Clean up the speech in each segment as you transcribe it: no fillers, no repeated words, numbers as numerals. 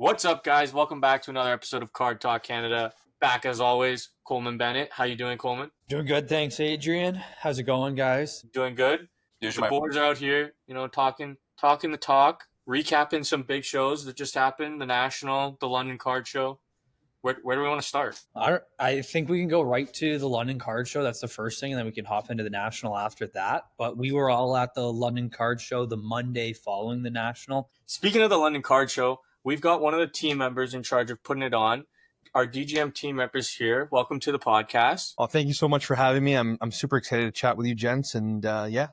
What's up, guys? Welcome back to another episode of Card Talk Canada. Back as always, Coleman Bennett. How you doing, Coleman? Doing good, thanks, Adrian. How's it going, guys? Doing good. The boys are out here, talking the talk, recapping some big shows that just happened: the National, the London Card Show. Where do we want to start? I think we can go right to the London Card Show. That's the first thing, and then we can hop into the National after that. But we were all at the London Card Show the Monday following the National. Speaking of the London Card Show, we've got one of the team members in charge of putting it on. Our DGM team members here. Welcome to the podcast. Oh, thank you so much for having me. I'm super excited to chat with you, gents, and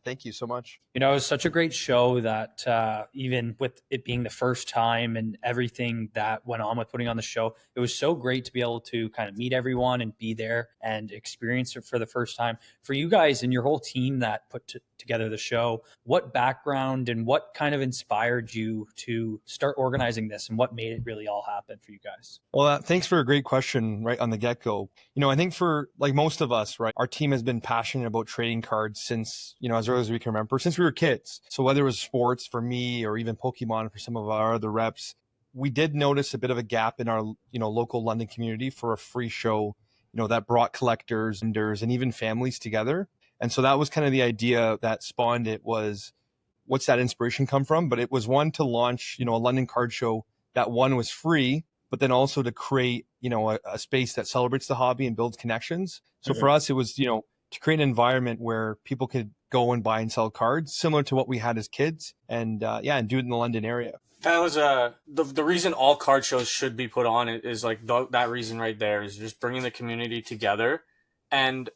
thank you so much. You know, it was such a great show that even with it being the first time and everything that went on with putting on the show, it was so great to be able to kind of meet everyone and be there and experience it for the first time. For you guys and your whole team that put together the show, what background and what kind of inspired you to start organizing this, and what made it really all happen for you guys? Well, thanks for a great question right on the get-go. You know, I think for like most of us, right, our team has been passionate about trading cards since, as early as we can remember, since we were kids. So whether it was sports for me or even Pokemon for some of our other reps, we did notice a bit of a gap in our, local London community for a free show, that brought collectors, vendors, and even families together. And so that was kind of the idea that spawned it. Was what's that inspiration come from? But it was one to launch, a London card show that one was free, but then also to create, a space that celebrates the hobby and builds connections. So for us, it was, to create an environment where people could go and buy and sell cards similar to what we had as kids, and and do it in the London area. That was the reason all card shows should be put on. It is like that reason right there is just bringing the community together. And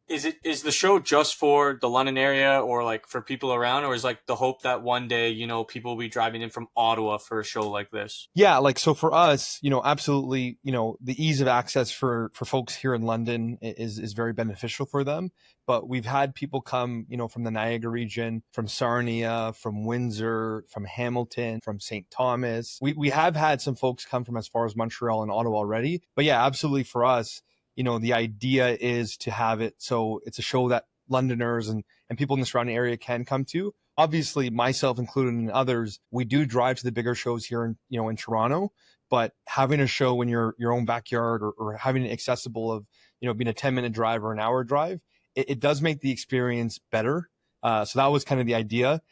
is the show just for the London area or like for people around, or is like the hope that one day, people will be driving in from Ottawa for a show like this? Yeah, so for us, absolutely, the ease of access for folks here in London is very beneficial for them. But we've had people come, from the Niagara region, from Sarnia, from Windsor, from Hamilton, from St. Thomas. We have had some folks come from as far as Montreal and Ottawa already. But yeah, absolutely for us, the idea is to have it so it's a show that Londoners and people in the surrounding area can come to. Obviously, myself included and others, we do drive to the bigger shows here in Toronto, but having a show in your own backyard or having it accessible of, being a 10-minute drive or an hour drive, it does make the experience better. So that was kind of the idea.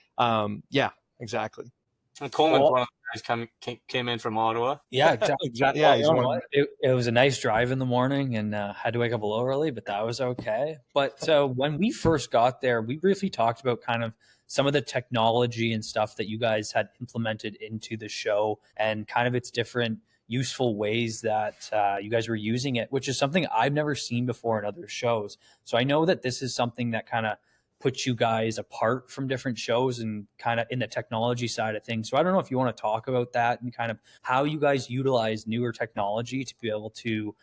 Yeah, exactly. And Coleman's one of the guys came in from Ottawa. Yeah, exactly. Yeah, it was a nice drive in the morning, and had to wake up a little early, but that was okay. But when we first got there, we briefly talked about kind of some of the technology and stuff that you guys had implemented into the show and kind of its different useful ways that you guys were using it, which is something I've never seen before in other shows. So I know that this is something that kind of puts you guys apart from different shows and kind of in the technology side of things. So I don't know if you want to talk about that and kind of how you guys utilize newer technology to be able to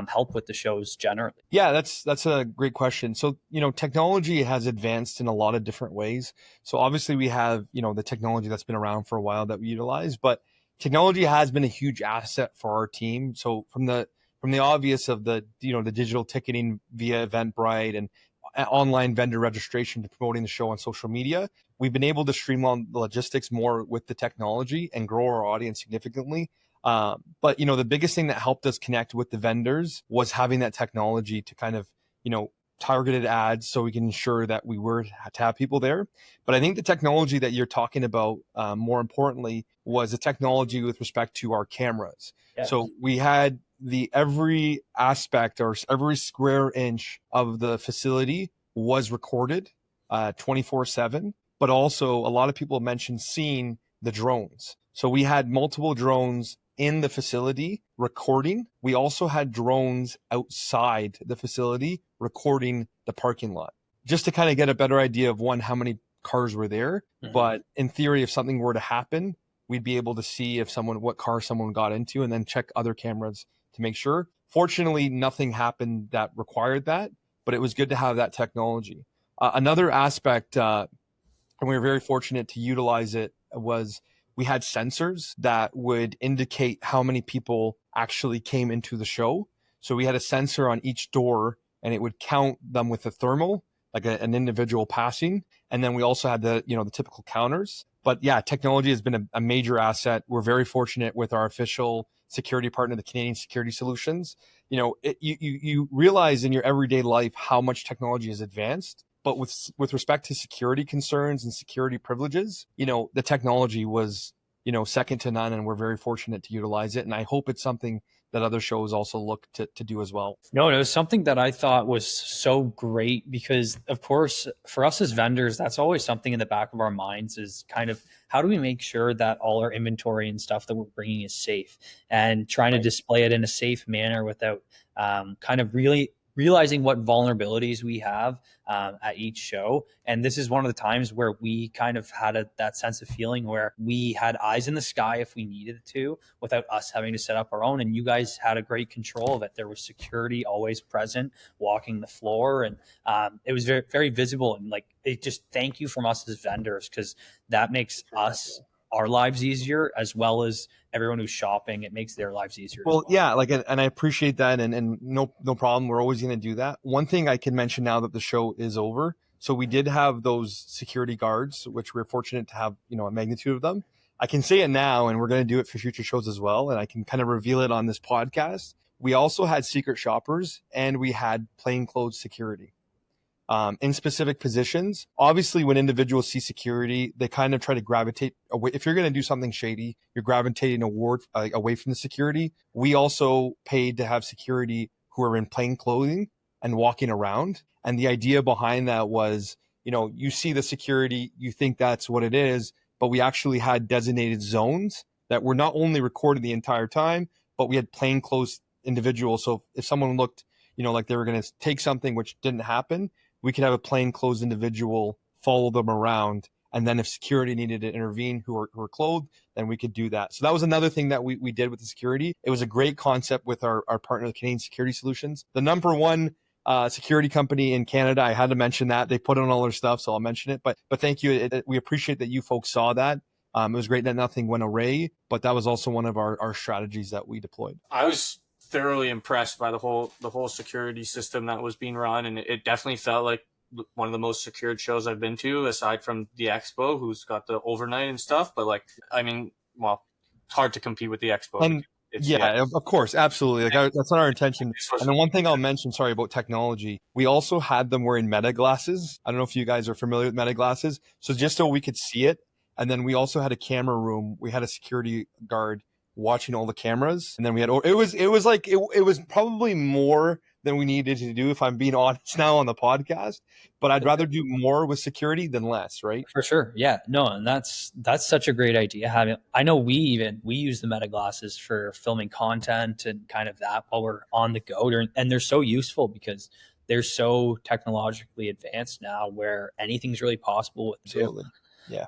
help with the shows generally. Yeah, that's a great question. So, technology has advanced in a lot of different ways. So obviously we have, the technology that's been around for a while that we utilize, but technology has been a huge asset for our team. So from the obvious of the, the digital ticketing via Eventbrite and online vendor registration to promoting the show on social media, we've been able to streamline the logistics more with the technology and grow our audience significantly. But the biggest thing that helped us connect with the vendors was having that technology to kind of, targeted ads so we can ensure that we were to have people there. But I think the technology that you're talking about, more importantly, was the technology with respect to our cameras. Yes. So we had every aspect or every square inch of the facility was recorded 24/7, but also a lot of people mentioned seeing the drones. So we had multiple drones in the facility recording. We also had drones outside the facility recording the parking lot, just to kind of get a better idea of how many cars were there. Mm-hmm. But in theory, if something were to happen, we'd be able to see what car someone got into and then check other cameras to make sure. Fortunately, nothing happened that required that, but it was good to have that technology. Another aspect, and we were very fortunate to utilize it, was we had sensors that would indicate how many people actually came into the show. So we had a sensor on each door and it would count them with a thermal, like an individual passing. And then we also had the typical counters. But yeah, technology has been a major asset. We're very fortunate with our official security partner, the Canadian Security Solutions. You realize in your everyday life how much technology has advanced, but with respect to security concerns and security privileges, the technology was second to none, and we're very fortunate to utilize it. And I hope it's something that other shows also look to do as well. No, it was something that I thought was so great because, of course, for us as vendors, that's always something in the back of our minds is kind of how do we make sure that all our inventory and stuff that we're bringing is safe and trying to display it in a safe manner without kind of really realizing what vulnerabilities we have at each show. And this is one of the times where we kind of had that sense of feeling where we had eyes in the sky if we needed to without us having to set up our own. And you guys had a great control of it. There was security always present, walking the floor. And it was very, very visible. And like, it just thank you from us as vendors, because that makes us our lives easier as well as everyone who's shopping. It makes their lives easier. Well, yeah, and I appreciate that, and no problem. We're always going to do that. One thing I can mention now that the show is over, so we did have those security guards, which we're fortunate to have, a magnitude of them. I can say it now, and we're going to do it for future shows as well, and I can kind of reveal it on this podcast. We also had secret shoppers, and we had plainclothes security. In specific positions. Obviously, when individuals see security, they kind of try to gravitate away. If you're going to do something shady, you're gravitating away from the security. We also paid to have security who are in plain clothing and walking around. And the idea behind that was, you see the security, you think that's what it is, but we actually had designated zones that were not only recorded the entire time, but we had plainclothes individuals. So if someone looked, like they were going to take something which didn't happen, we could have a plainclothes individual follow them around. And then if security needed to intervene who were clothed, then we could do that. So that was another thing that we did with the security. It was a great concept with our partner, the Canadian Security Solutions. The number one security company in Canada, I had to mention that. They put on all their stuff, so I'll mention it. But thank you. We appreciate that you folks saw that. It was great that nothing went awry, but that was also one of our strategies that we deployed. I was thoroughly impressed by the whole security system that was being run, and it definitely felt like one of the most secured shows I've been to, aside from the Expo, who's got the overnight and stuff. But it's hard to compete with the Expo. And of course, absolutely. That's not our intention. And then one thing I'll mention, sorry, about technology, we also had them wearing meta glasses. I don't know if you guys are familiar with meta glasses. So just so we could see it. And then we also had a camera room. We had a security guard watching all the cameras, and then we had it was probably more than we needed to do, if I'm being honest now on the podcast, but I'd rather do more with security than less, right? For sure. Yeah, no, and that's such a great idea. I know we use the meta glasses for filming content and kind of that while we're on the go, and they're so useful because they're so technologically advanced now where anything's really possible with them. Absolutely. Yeah.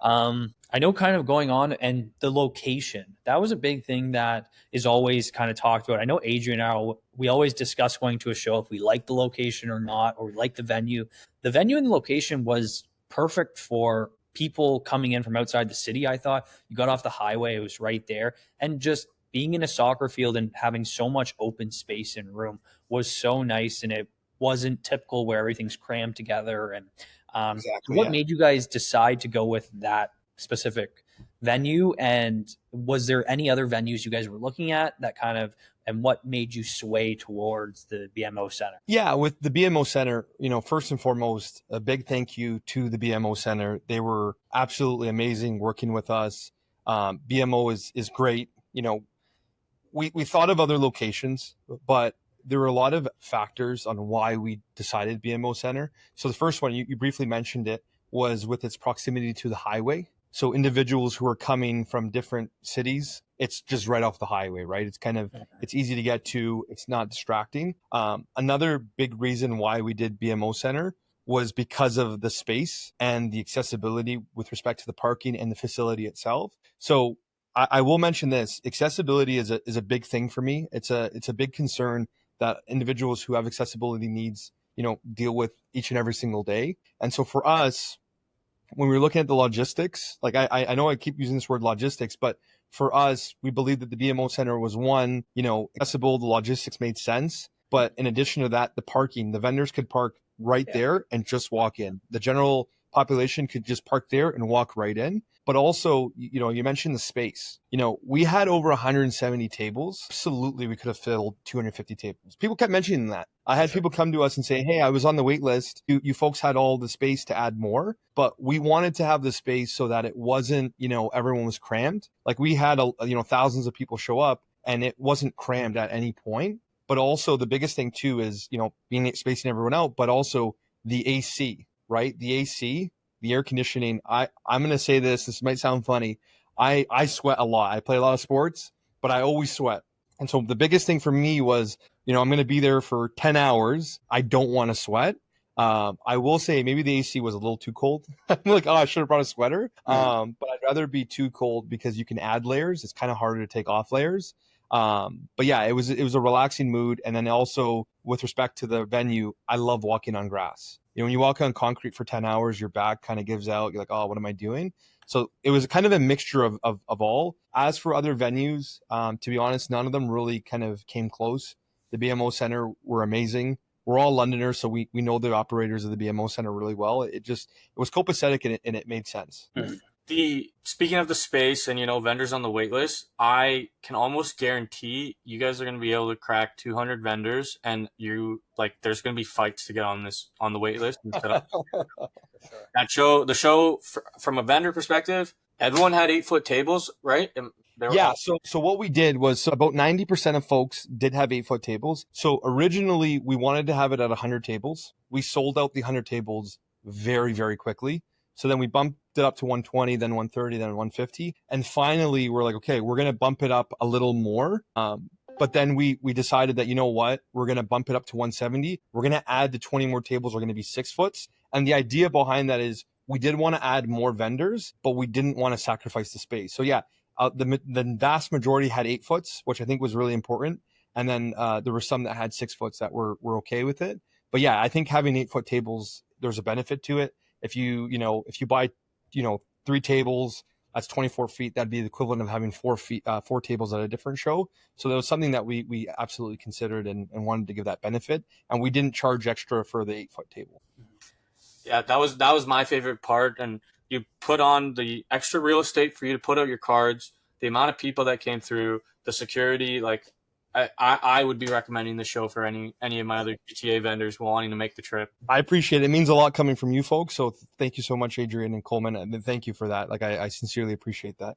I know kind of going on, and the location, that was a big thing that is always kind of talked about. I know Adrian and I, we always discuss going to a show if we like the location or not, or we like the venue. The venue and the location was perfect for people coming in from outside the city. I thought you got off the highway, it was right there. And just being in a soccer field and having so much open space and room was so nice. And it wasn't typical where everything's crammed together. And what made you guys decide to go with that specific venue? And was there any other venues you guys were looking at that kind of, and what made you sway towards the BMO Center? Yeah, with the BMO Center, first and foremost, a big thank you to the BMO Center. They were absolutely amazing working with us. BMO is great. We thought of other locations, but there were a lot of factors on why we decided BMO Center. So the first one, you briefly mentioned it, was with its proximity to the highway. So individuals who are coming from different cities, it's just right off the highway, right? It's easy to get to. It's not distracting. Another big reason why we did BMO Center was because of the space and the accessibility with respect to the parking and the facility itself. So I will mention this: accessibility is a big thing for me. It's a big concern that individuals who have accessibility needs, deal with each and every single day. And so for us, when we were looking at the logistics, I know I keep using this word logistics, but for us, we believe that the BMO Center was one, accessible, the logistics made sense. But in addition to that, the parking, the vendors could park right there and just walk in. The general population could just park there and walk right in. But also, you mentioned the space. We had over 170 tables. Absolutely, we could have filled 250 tables. People kept mentioning that. I had people come to us and say, hey, I was on the wait list. You folks had all the space to add more, but we wanted to have the space so that it wasn't, everyone was crammed. Like we had, thousands of people show up and it wasn't crammed at any point. But also the biggest thing too is, being spacing everyone out, but also the AC, right? The AC, the air conditioning. I'm going to say this might sound funny. I sweat a lot. I play a lot of sports, but I always sweat. And so the biggest thing for me was, I'm going to be there for 10 hours. I don't want to sweat. I will say maybe the AC was a little too cold. I'm like, oh, I should have brought a sweater. But I'd rather be too cold because you can add layers. It's kind of harder to take off layers. But yeah, it was a relaxing mood. And then also with respect to the venue, I love walking on grass. When you walk on concrete for 10 hours, your back kind of gives out. You're like, oh, what am I doing? So it was kind of a mixture of all. As for other venues, to be honest, none of them really kind of came close. The BMO Center were amazing. We're all Londoners, so we know the operators of the BMO Center really well. It was copacetic and it made sense. Speaking of the space and vendors on the wait list, I can almost guarantee you guys are going to be able to crack 200 vendors, and there's going to be fights to get on the wait list. The show from a vendor perspective, everyone had 8-foot tables, right? Yeah. So what we did was about 90% of folks did have 8-foot tables. So originally we wanted to have it at 100 tables. We sold out the 100 tables very, very quickly. So then we bumped it up to 120, then 130, then 150. And finally we're like, okay, we're going to bump it up a little more. But then we decided that, we're going to bump it up to 170. We're going to add the 20 more tables. We're going to be 6 foot. And the idea behind that is we did want to add more vendors, but we didn't want to sacrifice the space. So yeah, the vast majority had 8 foots, which I think was really important. And then there were some that had 6 foots that were okay with it. But yeah, I think having 8-foot tables, there's a benefit to it. If you buy, 3 tables, that's 24 feet. That'd be the equivalent of having 4 tables at a different show. So that was something that we absolutely considered and wanted to give that benefit. And we didn't charge extra for the 8-foot table. Yeah, that was my favorite part. And you put on the extra real estate for you to put out your cards, the amount of people that came through, the security. Like I would be recommending the show for any of my other GTA vendors wanting to make the trip. I appreciate it. It means a lot coming from you folks. So thank you so much, Adrian and Coleman. And thank you for that. Like I sincerely appreciate that.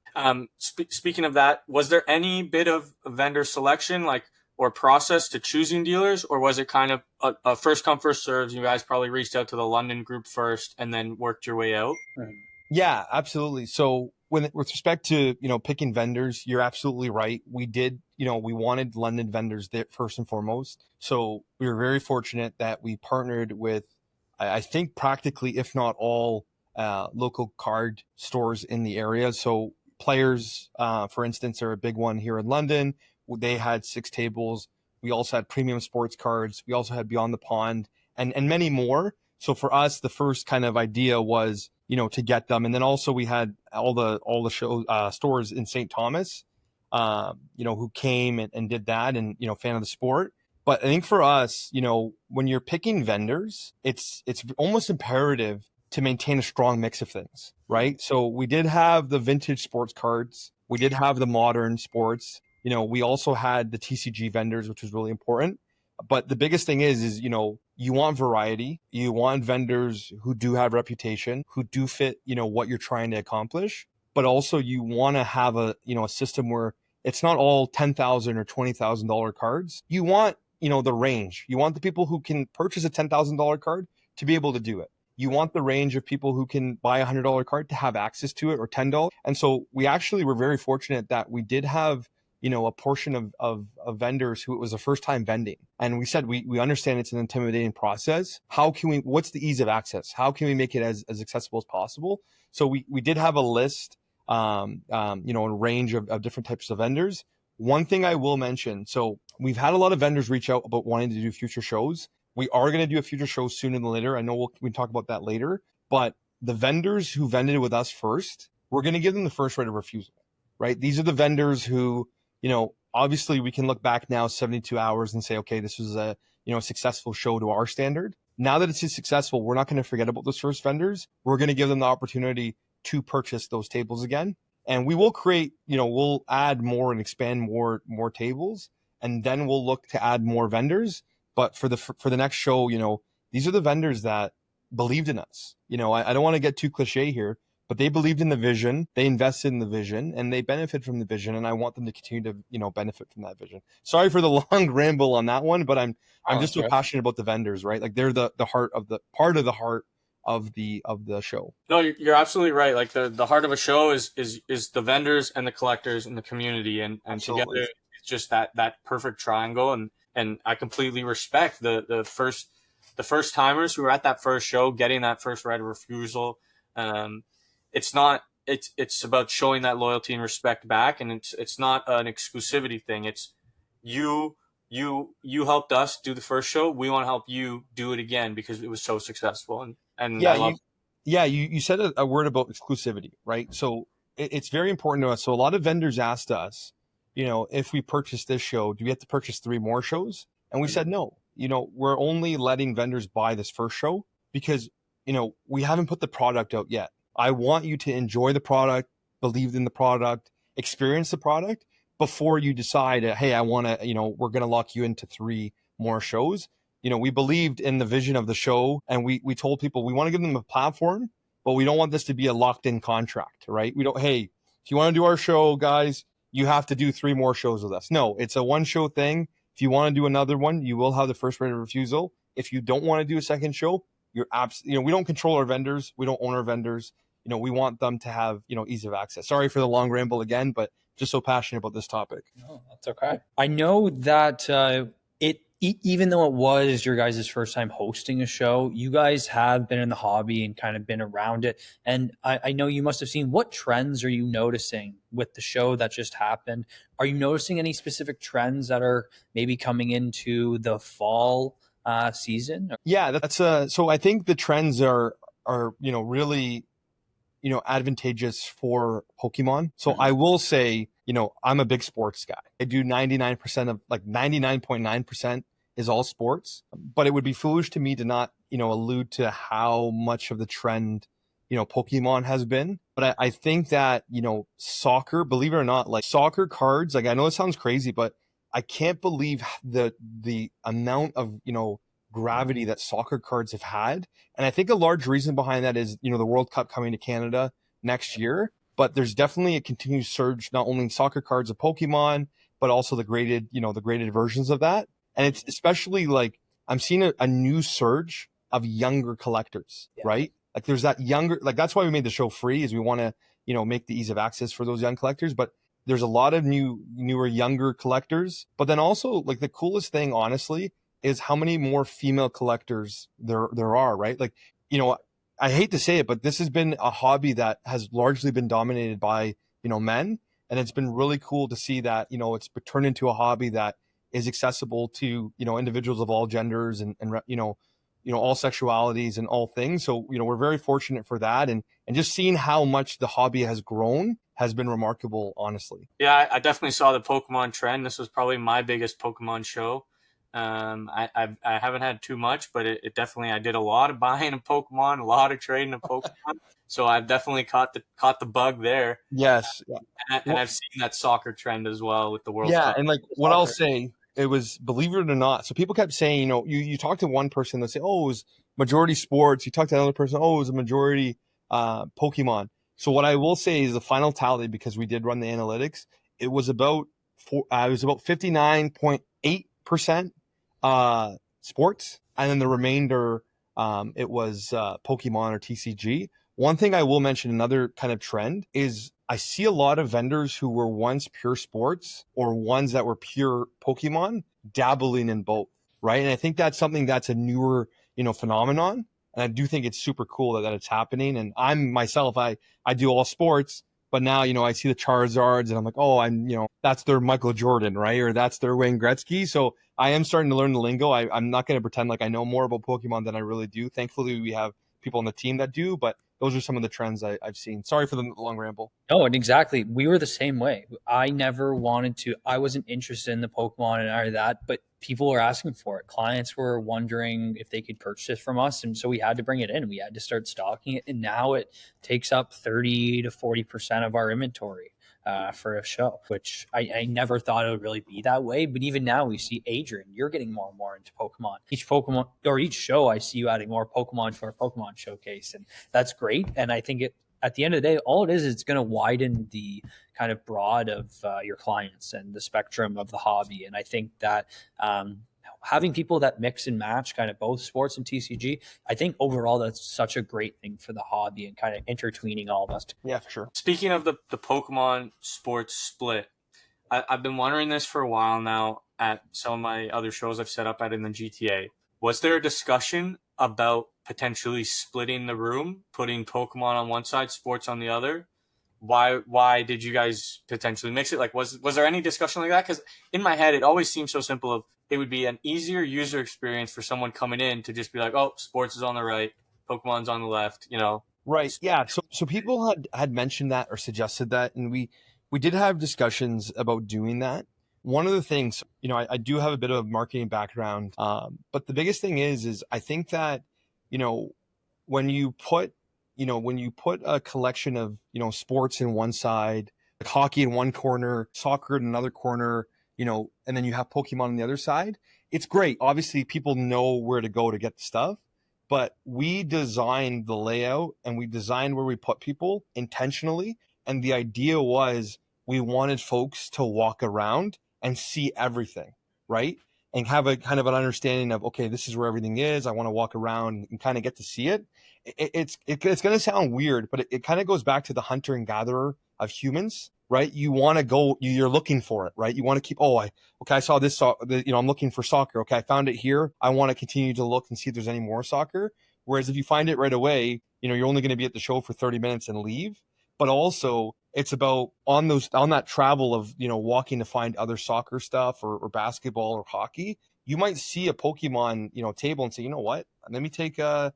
Speaking of that, was there any bit of vendor selection, or process to choosing dealers, or was it kind of a first come first serves? You guys probably reached out to the London group first and then worked your way out. Yeah, absolutely. So with respect to picking vendors, you're absolutely right. We did, we wanted London vendors there first and foremost. So we were very fortunate that we partnered with, I think practically, if not all, local card stores in the area. So Players, for instance, are a big one here in London. They had 6 tables. We also had Premium Sports Cards. We also had Beyond the Pond and many more. So for us, the first kind of idea was, to get them. And then also we had all the show stores in St. Thomas, who came and did that and, fan of the sport. But I think for us, when you're picking vendors, it's almost imperative to maintain a strong mix of things, right? So we did have the vintage sports cards. We did have the modern sports. We also had the TCG vendors, which was really important. But the biggest thing is, you want variety. You want vendors who do have reputation, who do fit, what you're trying to accomplish. But also you want to have a system where it's not all $10,000 or $20,000 cards. You want, the range. You want the people who can purchase a $10,000 card to be able to do it. You want the range of people who can buy a $100 card to have access to it, or $10. And so we actually were very fortunate that we did have, a portion of vendors who it was a first time vending. And we said, we understand it's an intimidating process. What's the ease of access? How can we make it as accessible as possible? So we did have a list, a range of different types of vendors. One thing I will mention, so we've had a lot of vendors reach out about wanting to do future shows. We are going to do a future show sooner than later. I know we can talk about that later, but the vendors who vended with us first, we're going to give them the first right of refusal, right? These are the vendors who, obviously we can look back now 72 hours and say, okay, this was a, successful show to our standard. now that it's successful, we're not going to forget about those first vendors. We're going to give them the opportunity to purchase those tables again. And we will create, we'll add more and expand more tables, and then we'll look to add more vendors. But for the next show, these are the vendors that believed in us. I don't want to get too cliche here, but they believed in the vision, they invested in the vision, and they benefit from the vision. And I want them to continue to, benefit from that vision. Sorry for the long ramble on that one, but I'm just so passionate about the vendors, right? Like they're the heart of the show. No, you're absolutely right. Like the heart of a show is the vendors and the collectors and the community, and together it's just that perfect triangle. And I completely respect the first timers who were at that first show, getting that first right of refusal. It's about showing that loyalty and respect back, and it's not an exclusivity thing. It's you helped us do the first show. We want to help you do it again because it was so successful. And yeah, I love. You said a word about exclusivity, right? So it's very important to us. So a lot of vendors asked us, if we purchase this show, do we have to purchase 3 more shows? And we said no. We're only letting vendors buy this first show because we haven't put the product out yet. I want you to enjoy the product, believe in the product, experience the product before you decide, hey, I want to, we're going to lock you into 3 more shows. We believed in the vision of the show, and we told people we want to give them a platform, but we don't want this to be a locked in contract, right? We don't, hey, if you want to do our show, guys, you have to do 3 more shows with us. No, it's a one show thing. If you want to do another one, you will have the first right of refusal. If you don't want to do a second show, we don't control our vendors. We don't own our vendors. We want them to have, ease of access. Sorry for the long ramble again, but just so passionate about this topic. No, that's okay. I know that even though it was your guys' first time hosting a show, you guys have been in the hobby and kind of been around it. And I know you must have seen, what trends are you noticing with the show that just happened? Are you noticing any specific trends that are maybe coming into the fall season? Yeah, that's so I think the trends are really advantageous for Pokemon. So I will say, I'm a big sports guy. I do 99% of 99.9% is all sports, but it would be foolish to me to not, allude to how much of the trend, Pokemon has been. But I think that, soccer, believe it or not, like soccer cards, like I know it sounds crazy, but I can't believe the amount of, gravity that soccer cards have had. And I think a large reason behind that is, the World Cup coming to Canada next year. But there's definitely a continued surge, not only in soccer cards of Pokemon, but also the graded versions of that. And it's especially like I'm seeing a new surge of younger collectors, right? Like there's that younger, like that's why we made the show free, is we want to, make the ease of access for those young collectors. But there's a lot of newer, younger collectors. But then also like the coolest thing, honestly, is how many more female collectors there are, right? Like, I hate to say it, but this has been a hobby that has largely been dominated by, men. And it's been really cool to see that, it's turned into a hobby that is accessible to, individuals of all genders and all sexualities and all things. So, we're very fortunate for that. And just seeing how much the hobby has grown has been remarkable, honestly. Yeah, I definitely saw the Pokemon trend. This was probably my biggest Pokemon show. I haven't had too much, but it definitely, I did a lot of buying of Pokemon, a lot of trading of Pokemon. So I've definitely caught the bug there. Yes. And I've seen that soccer trend as well with the World Yeah, Cup. and like what I'll say, it was, believe it or not. So people kept saying, you talk to one person, they'll say, oh, it was majority sports. You talk to another person, oh, it was a majority Pokemon. So what I will say is the final tally, because we did run the analytics, it was about 59.8% sports, and then the remainder it was Pokemon or TCG. One thing I will mention, another kind of trend, is I see a lot of vendors who were once pure sports or ones that were pure Pokemon dabbling in both, right? And I think that's something that's a newer, phenomenon. And I do think it's super cool that it's happening. And I'm myself, I do all sports, but now, I see the Charizards and I'm like, oh, that's their Michael Jordan, right? Or that's their Wayne Gretzky. So I am starting to learn the lingo. I'm not going to pretend like I know more about Pokemon than I really do. Thankfully, we have people on the team that do, but those are some of the trends I've seen. Sorry for the long ramble. No, and exactly. We were the same way. I never wanted to, I wasn't interested in the Pokemon and all of that, but people were asking for it. Clients were wondering if they could purchase it from us. And so we had to bring it in. We had to start stocking it. And now it takes up 30 to 40% of our inventory. For a show, which I never thought it would really be that way. But even now, we see Adrian, you're getting more and more into Pokemon. Each Pokemon or each show, I see you adding more Pokemon to our Pokemon showcase, and that's great. And I think at the end of the day, all it is, it's going to widen the kind of broad of your clients and the spectrum of the hobby. And I think that having people that mix and match kind of both sports and TCG, I think overall that's such a great thing for the hobby and kind of intertwining all of us. Yeah, for sure. Speaking of the Pokemon sports split, I've been wondering this for a while now at some of my other shows I've set up at in the GTA. Was there a discussion about potentially splitting the room, putting Pokemon on one side, sports on the other? Why did you guys potentially mix it? Like, was there any discussion like that? Because in my head, it always seems so simple. It would be an easier user experience for someone coming in to just be like, oh, sports is on the right, Pokemon's on the left, you know? Right. Yeah. So people had mentioned that or suggested that, and we did have discussions about doing that. One of the things, I do have a bit of a marketing background, but the biggest thing is I think that, when you put a collection of, sports in one side, like hockey in one corner, soccer in another corner, and then you have Pokemon on the other side, it's great. Obviously, people know where to go to get the stuff. But we designed the layout and we designed where we put people intentionally. And the idea was we wanted folks to walk around and see everything, right? And have a kind of an understanding of, okay, this is where everything is. I want to walk around and kind of get to see it. It's going to sound weird, but it kind of goes back to the hunter and gatherer of humans, right? You want to go, you're looking for it, right? You want to keep, I saw this, I'm looking for soccer. Okay, I found it here. I want to continue to look and see if there's any more soccer. Whereas if you find it right away, you're only going to be at the show for 30 minutes and leave. But also it's about on that travel of, walking to find other soccer stuff or basketball or hockey, you might see a Pokemon, table and say, you know what, let me take a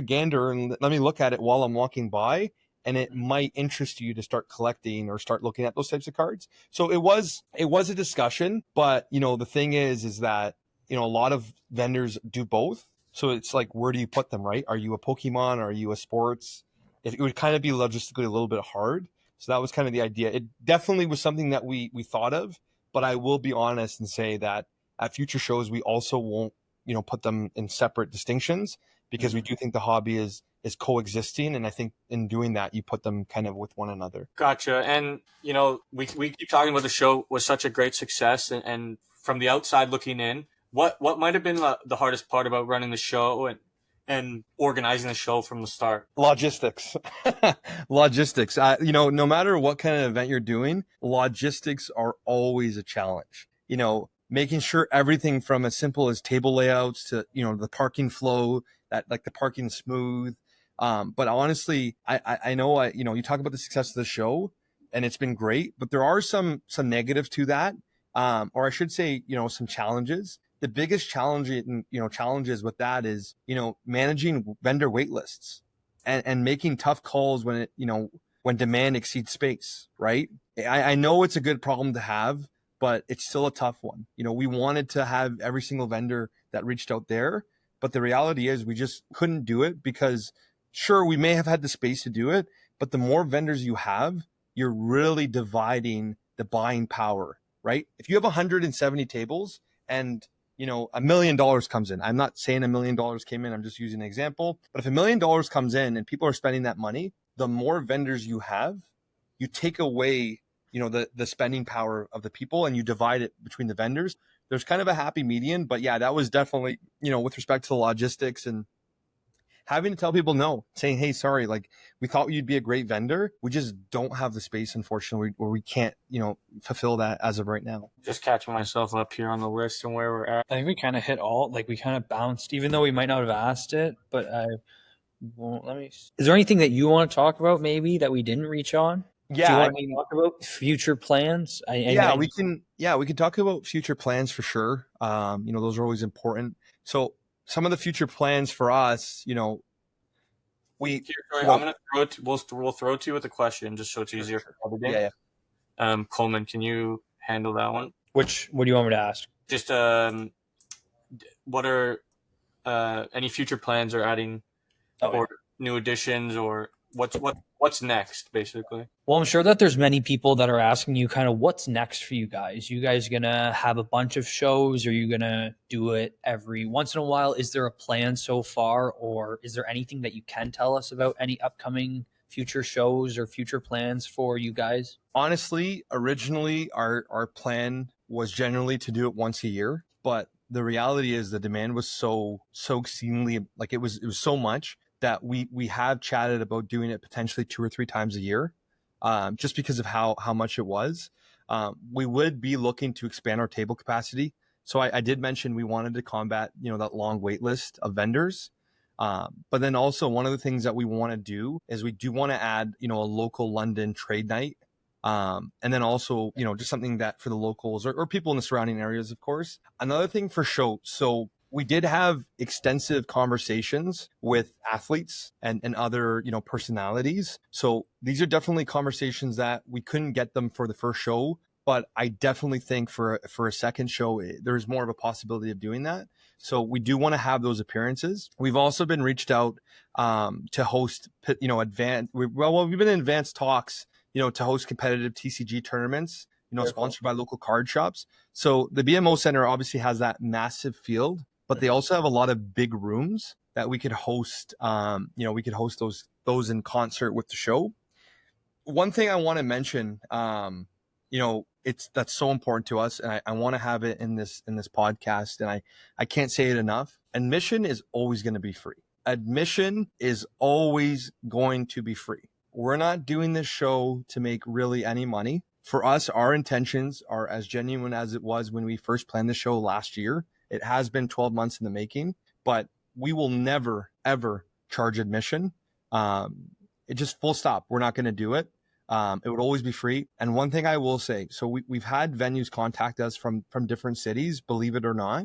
gander and let me look at it while I'm walking by. And it might interest you to start collecting or start looking at those types of cards. So it was a discussion, but the thing is that, a lot of vendors do both. So it's like, where do you put them, right? Are you a Pokemon? Are you a sports? It would kind of be logistically a little bit hard. So that was kind of the idea. It definitely was something that we thought of, but I will be honest and say that at future shows, we also won't, put them in separate distinctions because we do think the hobby is coexisting. And I think in doing that, you put them kind of with one another. Gotcha. And, we keep talking about the show was such a great success. And from the outside looking in, what might have been the hardest part about running the show and organizing the show from the start? Logistics. Logistics. No matter what kind of event you're doing, logistics are always a challenge. Making sure everything from as simple as table layouts to, the parking flow, that like the parking smooth. But honestly, I know, you talk about the success of the show and it's been great, but there are some negatives to that. Or I should say, some challenges. The biggest challenges with that is, managing vendor wait lists and making tough calls when when demand exceeds space, right? I know it's a good problem to have, but it's still a tough one. We wanted to have every single vendor that reached out there, but the reality is we just couldn't do it because sure, we may have had the space to do it, but the more vendors you have, you're really dividing the buying power, right? If you have 170 tables and $1 million comes in. I'm not saying $1 million came in. I'm just using an example. But if $1 million comes in and people are spending that money, the more vendors you have, you take away, the spending power of the people and you divide it between the vendors. There's kind of a happy median, but yeah, that was definitely, with respect to the logistics and having to tell people no, saying, hey, sorry, like we thought you'd be a great vendor. We just don't have the space, unfortunately, where we can't, fulfill that as of right now. Just catching myself up here on the list and where we're at. I think we kind of hit we kind of bounced, even though we might not have asked it, but is there anything that you want to talk about maybe that we didn't reach on? Yeah. Do you want to talk about future plans? We can talk about future plans for sure. Those are always important. So some of the future plans for us, We Here, sorry, I'm well, gonna throw it. We'll throw it to you with a question just so it's sure, easier sure. for Yeah, everybody. yeah. Coleman, can you handle that one? What do you want me to ask? Just what are any future plans or adding Oh, yeah. or new additions or what's next, basically? Well, I'm sure that there's many people that are asking you kind of what's next for you guys. You guys gonna have a bunch of shows? Are you gonna do it every once in a while? Is there a plan so far, or is there anything that you can tell us about any upcoming future shows or future plans for you guys? Honestly, originally our plan was generally to do it once a year, but the reality is the demand was so exceedingly, like it was so much that we have chatted about doing it potentially 2 or 3 times a year, just because of how much it was. We would be looking to expand our table capacity. So I did mention we wanted to combat that long wait list of vendors. But then also one of the things that we want to do is we do want to add a local London trade night, and then also just something that for the locals or people in the surrounding areas, of course. Another thing for show, so we did have extensive conversations with athletes and other personalities. So these are definitely conversations that we couldn't get them for the first show, but I definitely think for a second show there's more of a possibility of doing that. So we do want to have those appearances. We've also been reached out to host we've been in advanced talks to host competitive TCG tournaments, sponsored by local card shops. So the BMO Center obviously has that massive field, but they also have a lot of big rooms that we could host. We could host those in concert with the show. One thing I want to mention, it's that's so important to us, and I want to have it in this podcast, and I can't say it enough. Admission is always going to be free. Admission is always going to be free. We're not doing this show to make really any money. For us, our intentions are as genuine as it was when we first planned the show last year. It has been 12 months in the making, but we will never, ever charge admission. It just full stop. We're not going to do it. It would always be free. And one thing I will say, so we've had venues contact us from different cities, believe it or not.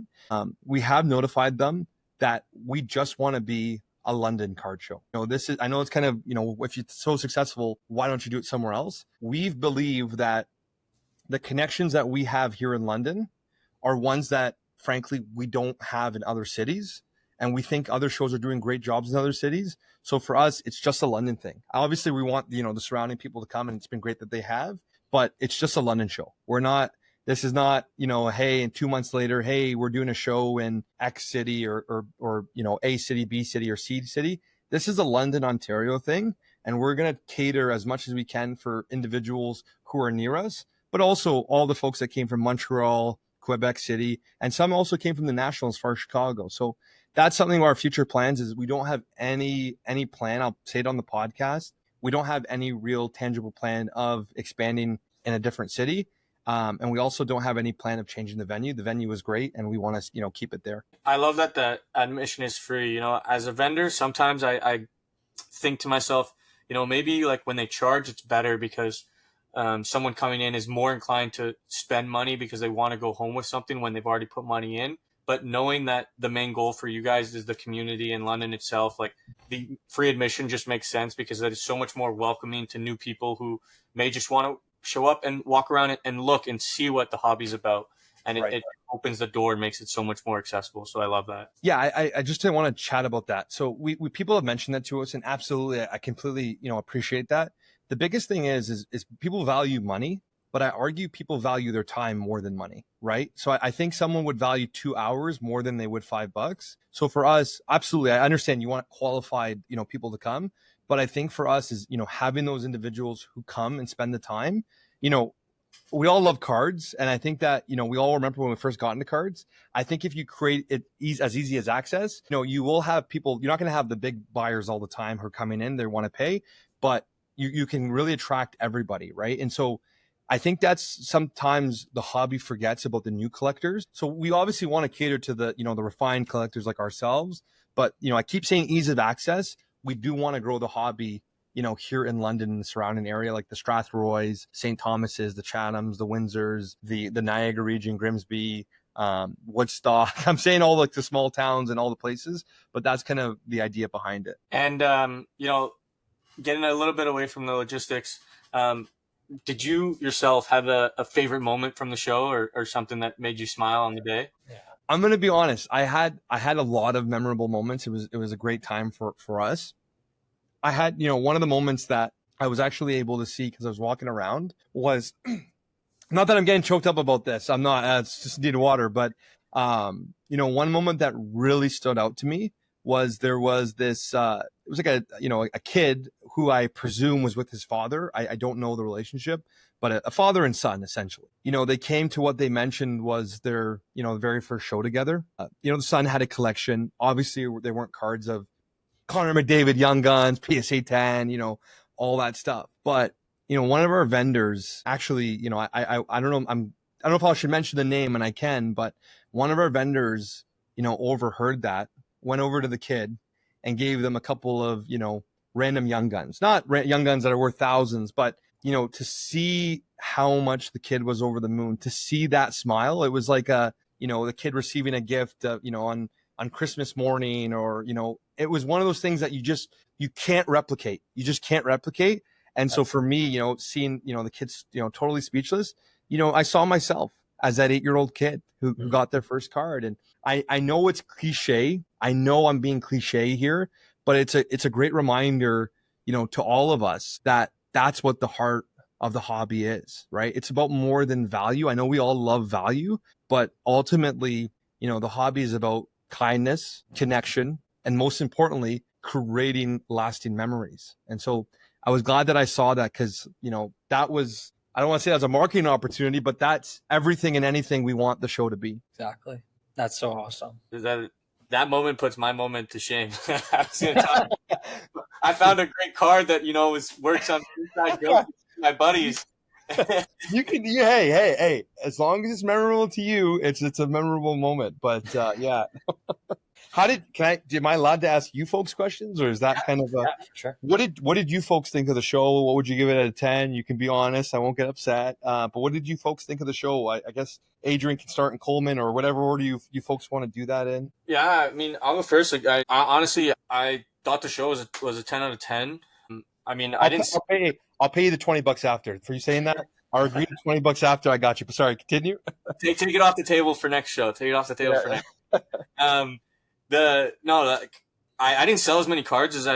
We have notified them that we just want to be a London card show. I know it's kind of, if you're so successful, why don't you do it somewhere else? We've believed that the connections that we have here in London are ones that, frankly, we don't have in other cities. And we think other shows are doing great jobs in other cities. So for us, it's just a London thing. Obviously, we want, the surrounding people to come, and it's been great that they have, but it's just a London show. This is not, hey, and 2 months later, hey, we're doing a show in X city or A city, B city, or C city. This is a London, Ontario thing. And we're going to cater as much as we can for individuals who are near us, but also all the folks that came from Montreal, Quebec City, and some also came from the National as far as Chicago. So that's something of our future plans is we don't have any plan. I'll say it on the podcast. We don't have any real tangible plan of expanding in a different city. And we also don't have any plan of changing the venue. The venue is great, and we want to, keep it there. I love that the admission is free. As a vendor, sometimes I think to myself, maybe like when they charge, it's better because someone coming in is more inclined to spend money because they want to go home with something when they've already put money in. But knowing that the main goal for you guys is the community in London itself, like the free admission just makes sense because that is so much more welcoming to new people who may just want to show up and walk around and look and see what the hobby's about. And Right. it opens the door and makes it so much more accessible. So I love that. Yeah, I just didn't want to chat about that. So we people have mentioned that to us, and absolutely, I completely appreciate that. The biggest thing is people value money, but I argue people value their time more than money, right? So I think someone would value 2 hours more than they would $5. So for us, absolutely, I understand you want qualified people to come, but I think for us is having those individuals who come and spend the time. We all love cards, and I think that we all remember when we first got into cards. I think if you create it as easy as access, you will have people. You're not going to have the big buyers all the time who are coming in, they want to pay, but you can really attract everybody, right? And so I think that's sometimes the hobby forgets about the new collectors. So we obviously want to cater to the the refined collectors like ourselves, but I keep saying ease of access. We do want to grow the hobby here in London and the surrounding area, like the Strathroys, St. Thomas's, the Chathams, the Windsors, the Niagara region, Grimsby, Woodstock. I'm saying all like the small towns and all the places, but that's kind of the idea behind it. And getting a little bit away from the logistics, did you yourself have a favorite moment from the show, or something that made you smile on the day? Yeah. I'm gonna be honest. I had a lot of memorable moments. It was a great time for us. I had, one of the moments that I was actually able to see because I was walking around was, not that I'm getting choked up about this. I'm not. It's just need water. But one moment that really stood out to me was there was this. It was like a kid who I presume was with his father. I don't know the relationship, but a father and son essentially. They came to what they mentioned was their very first show together. The son had a collection. Obviously, they weren't cards of Connor McDavid, Young Guns, PSA 10, all that stuff. But one of our vendors actually, I don't know, I don't know if I should mention the name, and I can, but one of our vendors, overheard that, went over to the kid and gave them a couple of, random Young Guns, not Young Guns that are worth thousands, but, to see how much the kid was over the moon, to see that smile, it was like the kid receiving a gift, on Christmas morning, or, it was one of those things that you can't replicate. You just can't replicate. And so for me, seeing, the kids, totally speechless, I saw myself as that 8-year-old kid who got their first card. And I know it's cliche. I know I'm being cliche here, but it's a great reminder, to all of us that that's what the heart of the hobby is, right? It's about more than value. I know we all love value, but ultimately, the hobby is about kindness, connection, and most importantly, creating lasting memories. And so I was glad that I saw that, because, that was, I don't want to say that's a marketing opportunity, but that's everything and anything we want the show to be. Exactly. That's so awesome. That moment puts my moment to shame. I found a great card that, works on inside jokes with my buddies. Hey, as long as it's memorable to you, it's a memorable moment. But yeah. Am I allowed to ask you folks questions, or is that kind of sure. What did you folks think of the show? What would you give it out of 10? You can be honest. I won't get upset. But what did you folks think of the show? I guess Adrian can start in Coleman, or whatever order you folks want to do that in. Yeah, I mean, I'll go first. I honestly, I thought the show was a 10 out of 10. I mean, I'll pay you the $20 after for you saying that. I'll agree to $20 after. I got you. Sorry, continue. Take it off the table for next show. Take it off the table for next. I didn't sell as many cards as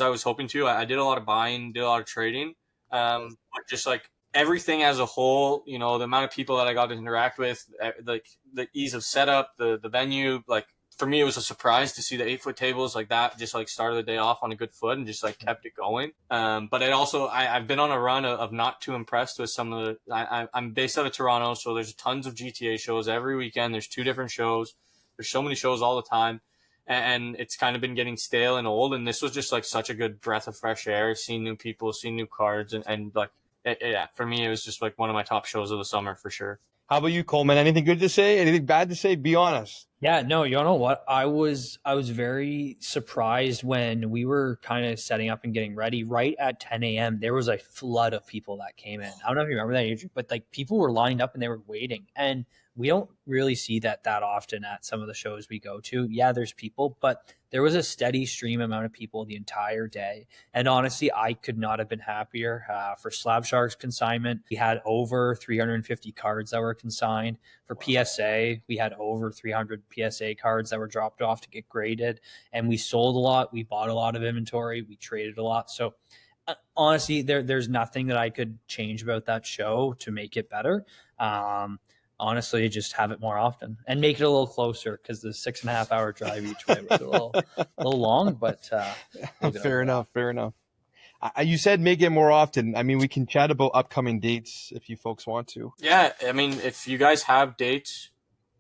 I was hoping to. I did a lot of buying, did a lot of trading. But just like everything as a whole, the amount of people that I got to interact with, like the ease of setup, the venue, like for me, it was a surprise to see the 8-foot tables like that, just like started the day off on a good foot and just like kept it going. But it also, I've been on a run of not too impressed with some of the, I'm based out of Toronto. So there's tons of GTA shows every weekend. There's 2 different shows. There's so many shows all the time. And it's kind of been getting stale and old. And this was just like such a good breath of fresh air, seeing new people, seeing new cards. And like, yeah, for me, it was just like one of my top shows of the summer for sure. How about you, Coleman? Anything good to say? Anything bad to say? Be honest. Yeah, no, you know what? I was very surprised when we were kind of setting up and getting ready. Right at 10 a.m., there was a flood of people that came in. I don't know if you remember that, Adrian, but like people were lined up and they were waiting. And we don't really see that often at some of the shows we go to. Yeah, there's people, but there was a steady stream amount of people the entire day. And honestly, I could not have been happier. For Slab Sharks consignment, we had over 350 cards that were consigned. For PSA, we had over 300 PSA cards that were dropped off to get graded. And we sold a lot. We bought a lot of inventory. We traded a lot. So honestly, there's nothing that I could change about that show to make it better. Honestly, just have it more often and make it a little closer, because the 6.5 hour drive each way was a little long, but fair enough. You said make it more often. I mean, we can chat about upcoming dates if you folks want to. Yeah, I mean, if you guys have dates,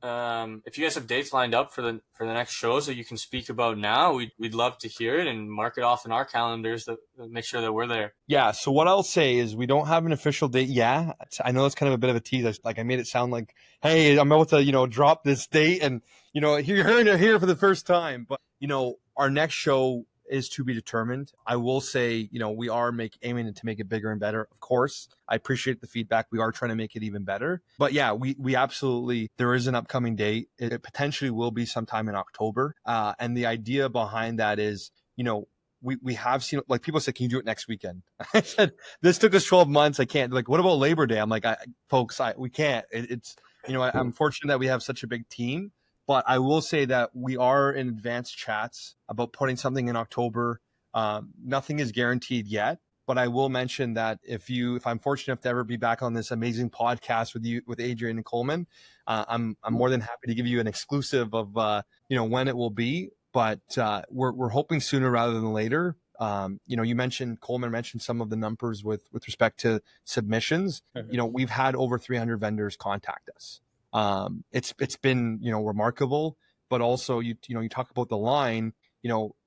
lined up for the next shows that you can speak about now, we'd love to hear it and mark it off in our calendars to make sure that we're there. Yeah. So what I'll say is we don't have an official date. Yeah, I know it's kind of a bit of a tease. Like I made it sound like, hey, I'm about to drop this date, and you're hearing it here for the first time. But our next show is to be determined. I will say, we are aiming to make it bigger and better. Of course, I appreciate the feedback. We are trying to make it even better. But yeah, we absolutely, there is an upcoming date. It potentially will be sometime in October. And the idea behind that is, we have seen, like, people said, can you do it next weekend? I said, this took us 12 months. I can't. Like, what about Labor Day? I'm like, folks, we can't. It's, I'm fortunate that we have such a big team. But I will say that we are in advanced chats about putting something in October. Nothing is guaranteed yet, but I will mention that if I'm fortunate enough to ever be back on this amazing podcast with Adrian and Coleman, I'm more than happy to give you an exclusive of when it will be. But we're hoping sooner rather than later. Coleman mentioned some of the numbers with respect to submissions. Mhm. We've had over 300 vendors contact us. It's been remarkable, but also you talk about the line,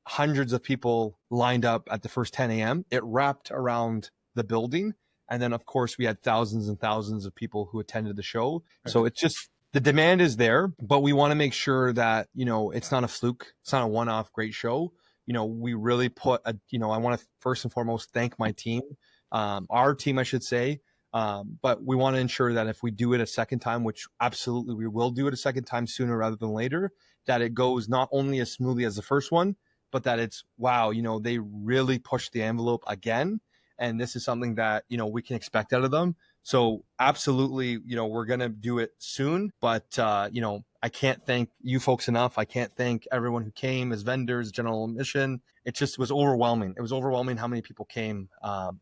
hundreds of people lined up at the first 10 a.m. It wrapped around the building, and then of course we had thousands and thousands of people who attended the show. So it's just, the demand is there, but we want to make sure that it's not a fluke, it's not a one-off great show. We really I want to first and foremost thank my team, our team, I should say. But we want to ensure that if we do it a second time, which absolutely we will do it a second time sooner rather than later, that it goes not only as smoothly as the first one, but that it's, wow, they really pushed the envelope again. And this is something that, we can expect out of them. So absolutely, we're going to do it soon, but, I can't thank you folks enough. I can't thank everyone who came as vendors, general admission. It just was overwhelming. It was overwhelming how many people came. I'll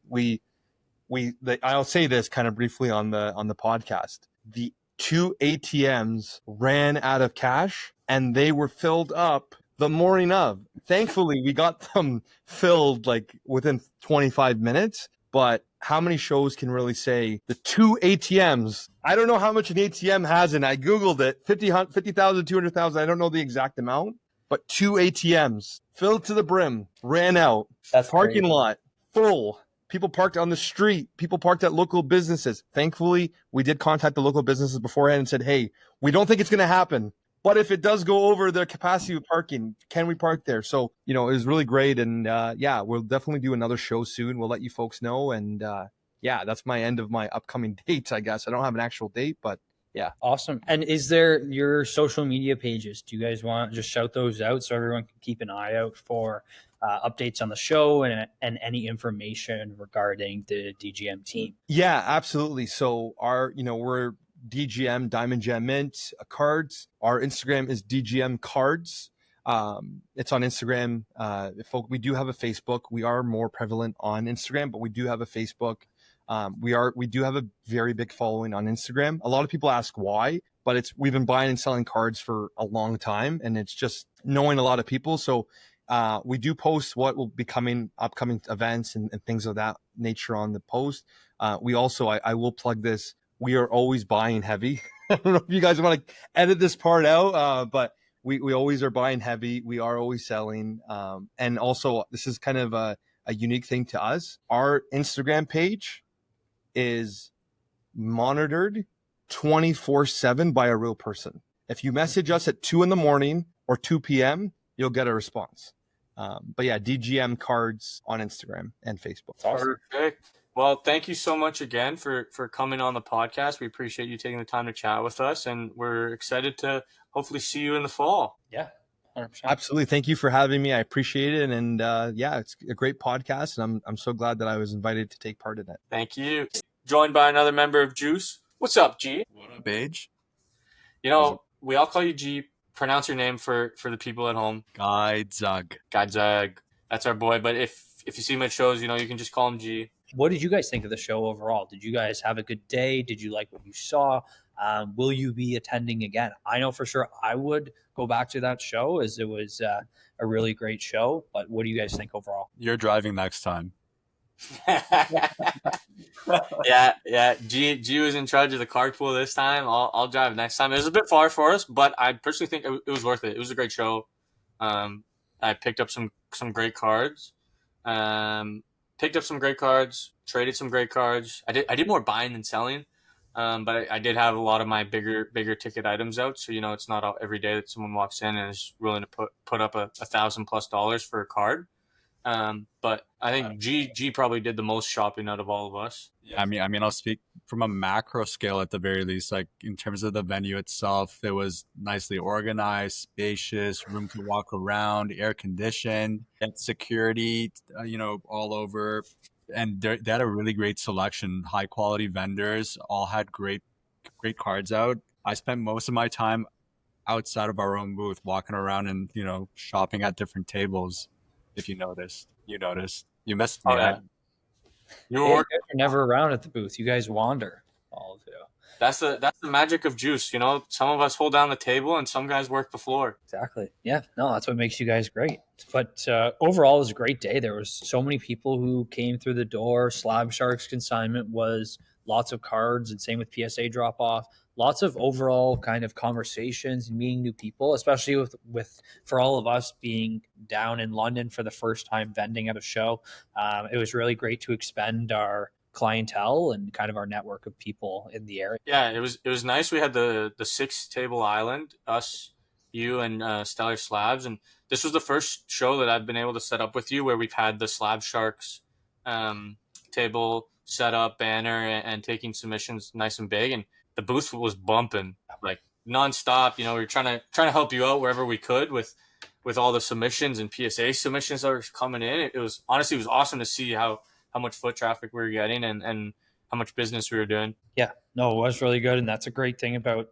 say this kind of briefly on the podcast. The two ATMs ran out of cash and they were filled up the morning of. Thankfully, we got them filled like within 25 minutes. But how many shows can really say the two ATMs? I don't know how much an ATM has, and I Googled it, 50,000, 200,000. I don't know the exact amount, but two ATMs filled to the brim, ran out. That's Parking crazy. lot full. People parked on the street. People parked at local businesses. Thankfully, we did contact the local businesses beforehand and said, hey, we don't think it's going to happen. But if it does go over the capacity of parking, can we park there? So, it was really great. And we'll definitely do another show soon. We'll let you folks know. And that's my end of my upcoming dates, I guess. I don't have an actual date, but yeah. Awesome. And is there your social media pages? Do you guys want to just shout those out so everyone can keep an eye out for updates on the show and any information regarding the DGM team? Yeah, absolutely. So we're DGM Diamond Gem Mint cards. Our Instagram is DGM Cards. It's on Instagram. We do have a Facebook. We are more prevalent on Instagram, but we do have a Facebook. We do have a very big following on Instagram. A lot of people ask why, but we've been buying and selling cards for a long time, and it's just knowing a lot of people. So we do post what will be upcoming events and things of that nature on the post. We also, I will plug this, we are always buying heavy. I don't know if you guys want to edit this part out, but we always are buying heavy. We are always selling. And also, this is kind of a unique thing to us. Our Instagram page is monitored 24/7 by a real person. If you message us at 2 a.m. or 2 p.m., you'll get a response. But yeah, DGM Cards on Instagram and Facebook. Awesome. Perfect. Well, thank you so much again for coming on the podcast. We appreciate you taking the time to chat with us, and we're excited to hopefully see you in the fall. Yeah, 100%. Absolutely. Thank you for having me. I appreciate it. And it's a great podcast, and I'm so glad that I was invited to take part in it. Thank you. Joined by another member of Juice. What's up, G? What up, Age? We all call you G. Pronounce your name for the people at home. Gaidzug. Gadzag. That's our boy. But if you see him at shows, you can just call him G. What did you guys think of the show overall? Did you guys have a good day? Did you like what you saw? Will you be attending again? I know for sure I would go back to that show, as it was a really great show. But what do you guys think overall? You're driving next time. Yeah. G was in charge of the carpool this time. I'll drive next time. It was a bit far for us, but I personally think it was worth it. It was a great show. I picked up some great cards. Traded some great cards. I did more buying than selling. But I did have a lot of my bigger ticket items out. So, it's not every day that someone walks in and is willing to put up $1,000+ for a card. But I think G probably did the most shopping out of all of us. Yeah, I'll speak from a macro scale at the very least. Like in terms of the venue itself, it was nicely organized, spacious, room to walk around, air conditioned, and security, all over. And they had a really great selection, high quality vendors, all had great cards out. I spent most of my time outside of our own booth, walking around and shopping at different tables. If you noticed. You missed Oh me. yeah, you were Hey, you working. guys are never around at the booth. You guys wander, all of you. That's the magic of juice. Some of us hold down the table, and some guys work the floor. Exactly. Yeah. No, that's what makes you guys great. But overall, it was a great day. There was so many people who came through the door. Slab Sharks consignment was lots of cards, and same with PSA drop off. Lots of overall kind of conversations and meeting new people, especially with for all of us being down in London for the first time vending at a show. It was really great to expend our clientele and kind of our network of people in the area. Yeah, it was nice. We had the 6 table island, us, you, and Stellar Slabs, and this was the first show that I've been able to set up with you where we've had the Slab Sharks um, table set up, banner, and taking submissions nice and big, and the booth was bumping like nonstop. We were trying to help you out wherever we could with all the submissions and PSA submissions that were coming in. It was honestly, it was awesome to see how much foot traffic we were getting and how much business we were doing. Yeah, no, it was really good, and that's a great thing about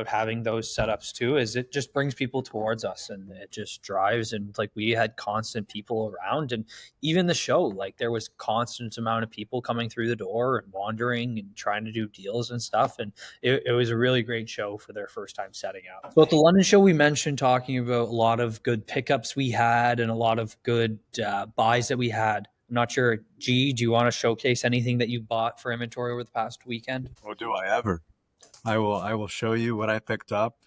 having those setups too. Is it just brings people towards us, and it just drives. And like we had constant people around, and even the show, like there was constant amount of people coming through the door and wandering and trying to do deals and stuff. And it was a really great show for their first time setting out. So at the London show, we mentioned talking about a lot of good pickups we had and a lot of good buys that we had. I'm not sure. G, do you want to showcase anything that you bought for inventory over the past weekend? Oh, do I ever? I will show you what I picked up.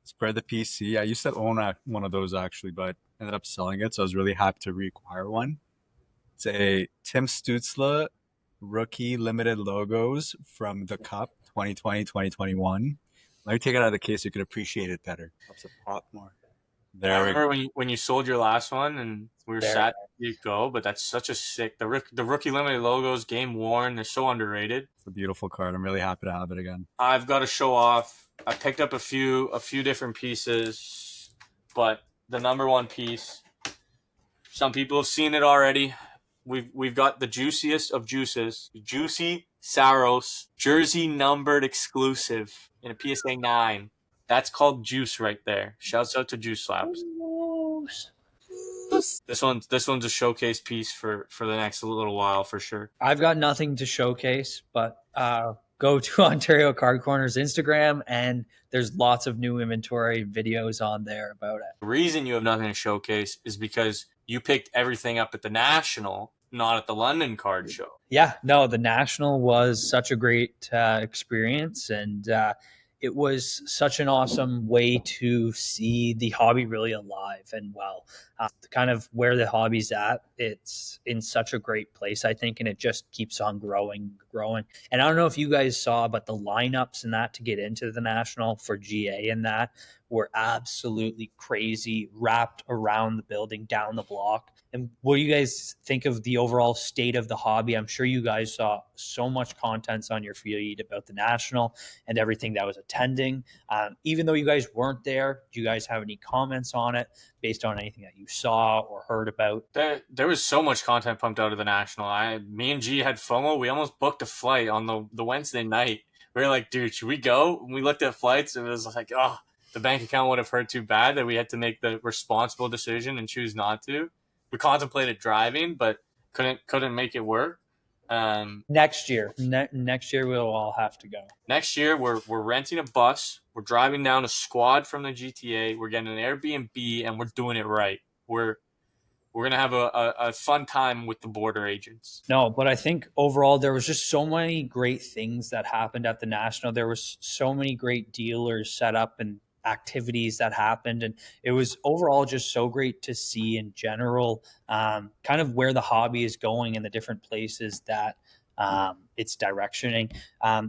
Spread the PC. I used to own one of those actually, but ended up selling it, so I was really happy to reacquire one. It's a Tim Stutzla rookie limited logos from the Cup 2020-2021. Let me take it out of the case so you can appreciate it better. Helps it pop more. I There we go. remember when you sold your last one and we were There. sad to see it go, but that's such a sick the rookie limited logos, game worn, they're so underrated. It's a beautiful card. I'm really happy to have it again. I've got to show off. I picked up a few different pieces, but the number one piece, some people have seen it already. We've got the juiciest of juices, Juicy Saros jersey numbered exclusive in a PSA 9. That's called Juice right there. Shouts out to Juice Slaps. This one's a showcase piece for the next little while for sure. I've got nothing to showcase, but go to Ontario Card Corner's Instagram, and there's lots of new inventory videos on there about it. The reason you have nothing to showcase is because you picked everything up at the National, not at the London Card Show. Yeah, no, the National was such a great experience, and it was such an awesome way to see the hobby really alive and well. Kind of where the hobby's at, it's in such a great place, I think, and it just keeps on growing. And I don't know if you guys saw, but the lineups and that to get into the National for GA and that were absolutely crazy, wrapped around the building, down the block. And what do you guys think of the overall state of the hobby? I'm sure you guys saw so much content on your feed about the National and everything that was attending. Even though you guys weren't there, do you guys have any comments on it based on anything that you saw or heard about? There was so much content pumped out of the National. Me and G had FOMO. We almost booked a flight on the Wednesday night. We were like, dude, should we go? When we looked at flights, it was like, oh, the bank account would have hurt too bad that we had to make the responsible decision and choose not to. We contemplated driving, but couldn't make it work. Next year, next year we'll all have to go. Next year, we're renting a bus. We're driving down a squad from the GTA. We're getting an Airbnb, and we're doing it right. We're gonna have a fun time with the border agents. No, but I think overall there was just so many great things that happened at the National. There was so many great dealers set up and activities that happened, and it was overall just so great to see in general kind of where the hobby is going and the different places that it's directioning.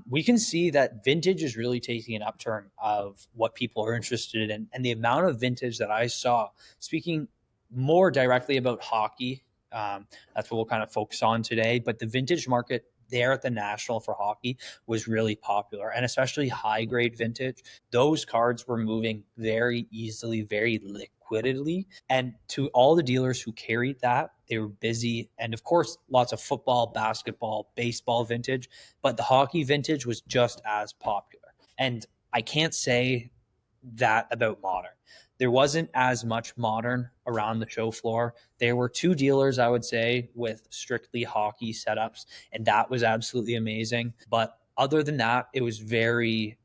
We can see that vintage is really taking an upturn of what people are interested in, and the amount of vintage that I saw, speaking more directly about hockey That's what we'll kind of focus on today. But the vintage market there at the National for hockey was really popular, and especially high grade vintage. Those cards were moving very easily, very liquidly. And to all the dealers who carried that, they were busy. And of course, lots of football, basketball, baseball vintage, but the hockey vintage was just as popular. And I can't say that about modern. There wasn't as much modern around the show floor. There were two dealers, I would say, with strictly hockey setups, and that was absolutely amazing. But other than that, it was very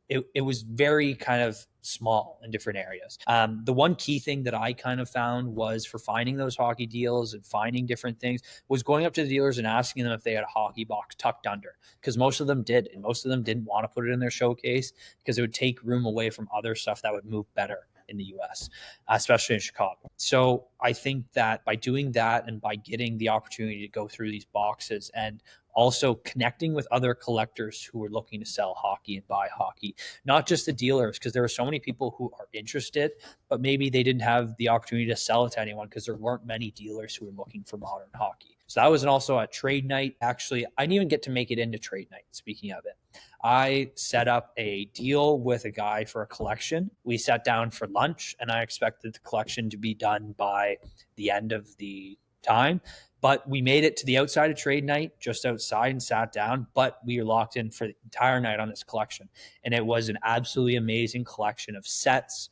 kind of small in different areas. The one key thing that I kind of found was for finding those hockey deals and finding different things was going up to the dealers and asking them if they had a hockey box tucked under, because most of them did, and most of them didn't want to put it in their showcase because it would take room away from other stuff that would move better in the US, especially in Chicago. So I think that by doing that and by getting the opportunity to go through these boxes and also connecting with other collectors who were looking to sell hockey and buy hockey, not just the dealers, because there were so many people who are interested, but maybe they didn't have the opportunity to sell it to anyone because there weren't many dealers who were looking for modern hockey. So that was also a trade night. Actually, I didn't even get to make it into trade night. Speaking of it, I set up a deal with a guy for a collection. We sat down for lunch, and I expected the collection to be done by the end of the time. But we made it to the outside of trade night, just outside, and sat down. But we were locked in for the entire night on this collection. And it was an absolutely amazing collection of sets,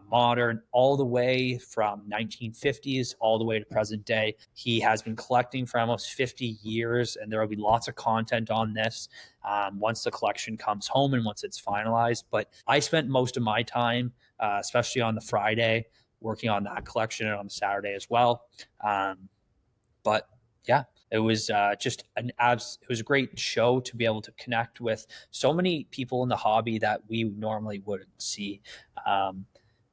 modern, all the way from 1950s all the way to present day. He has been collecting for almost 50 years, and there will be lots of content on this once the collection comes home and once it's finalized. But I spent most of my time, especially on the Friday, working on that collection, and on the Saturday as well. But yeah, it was just it was a great show to be able to connect with so many people in the hobby that we normally wouldn't see.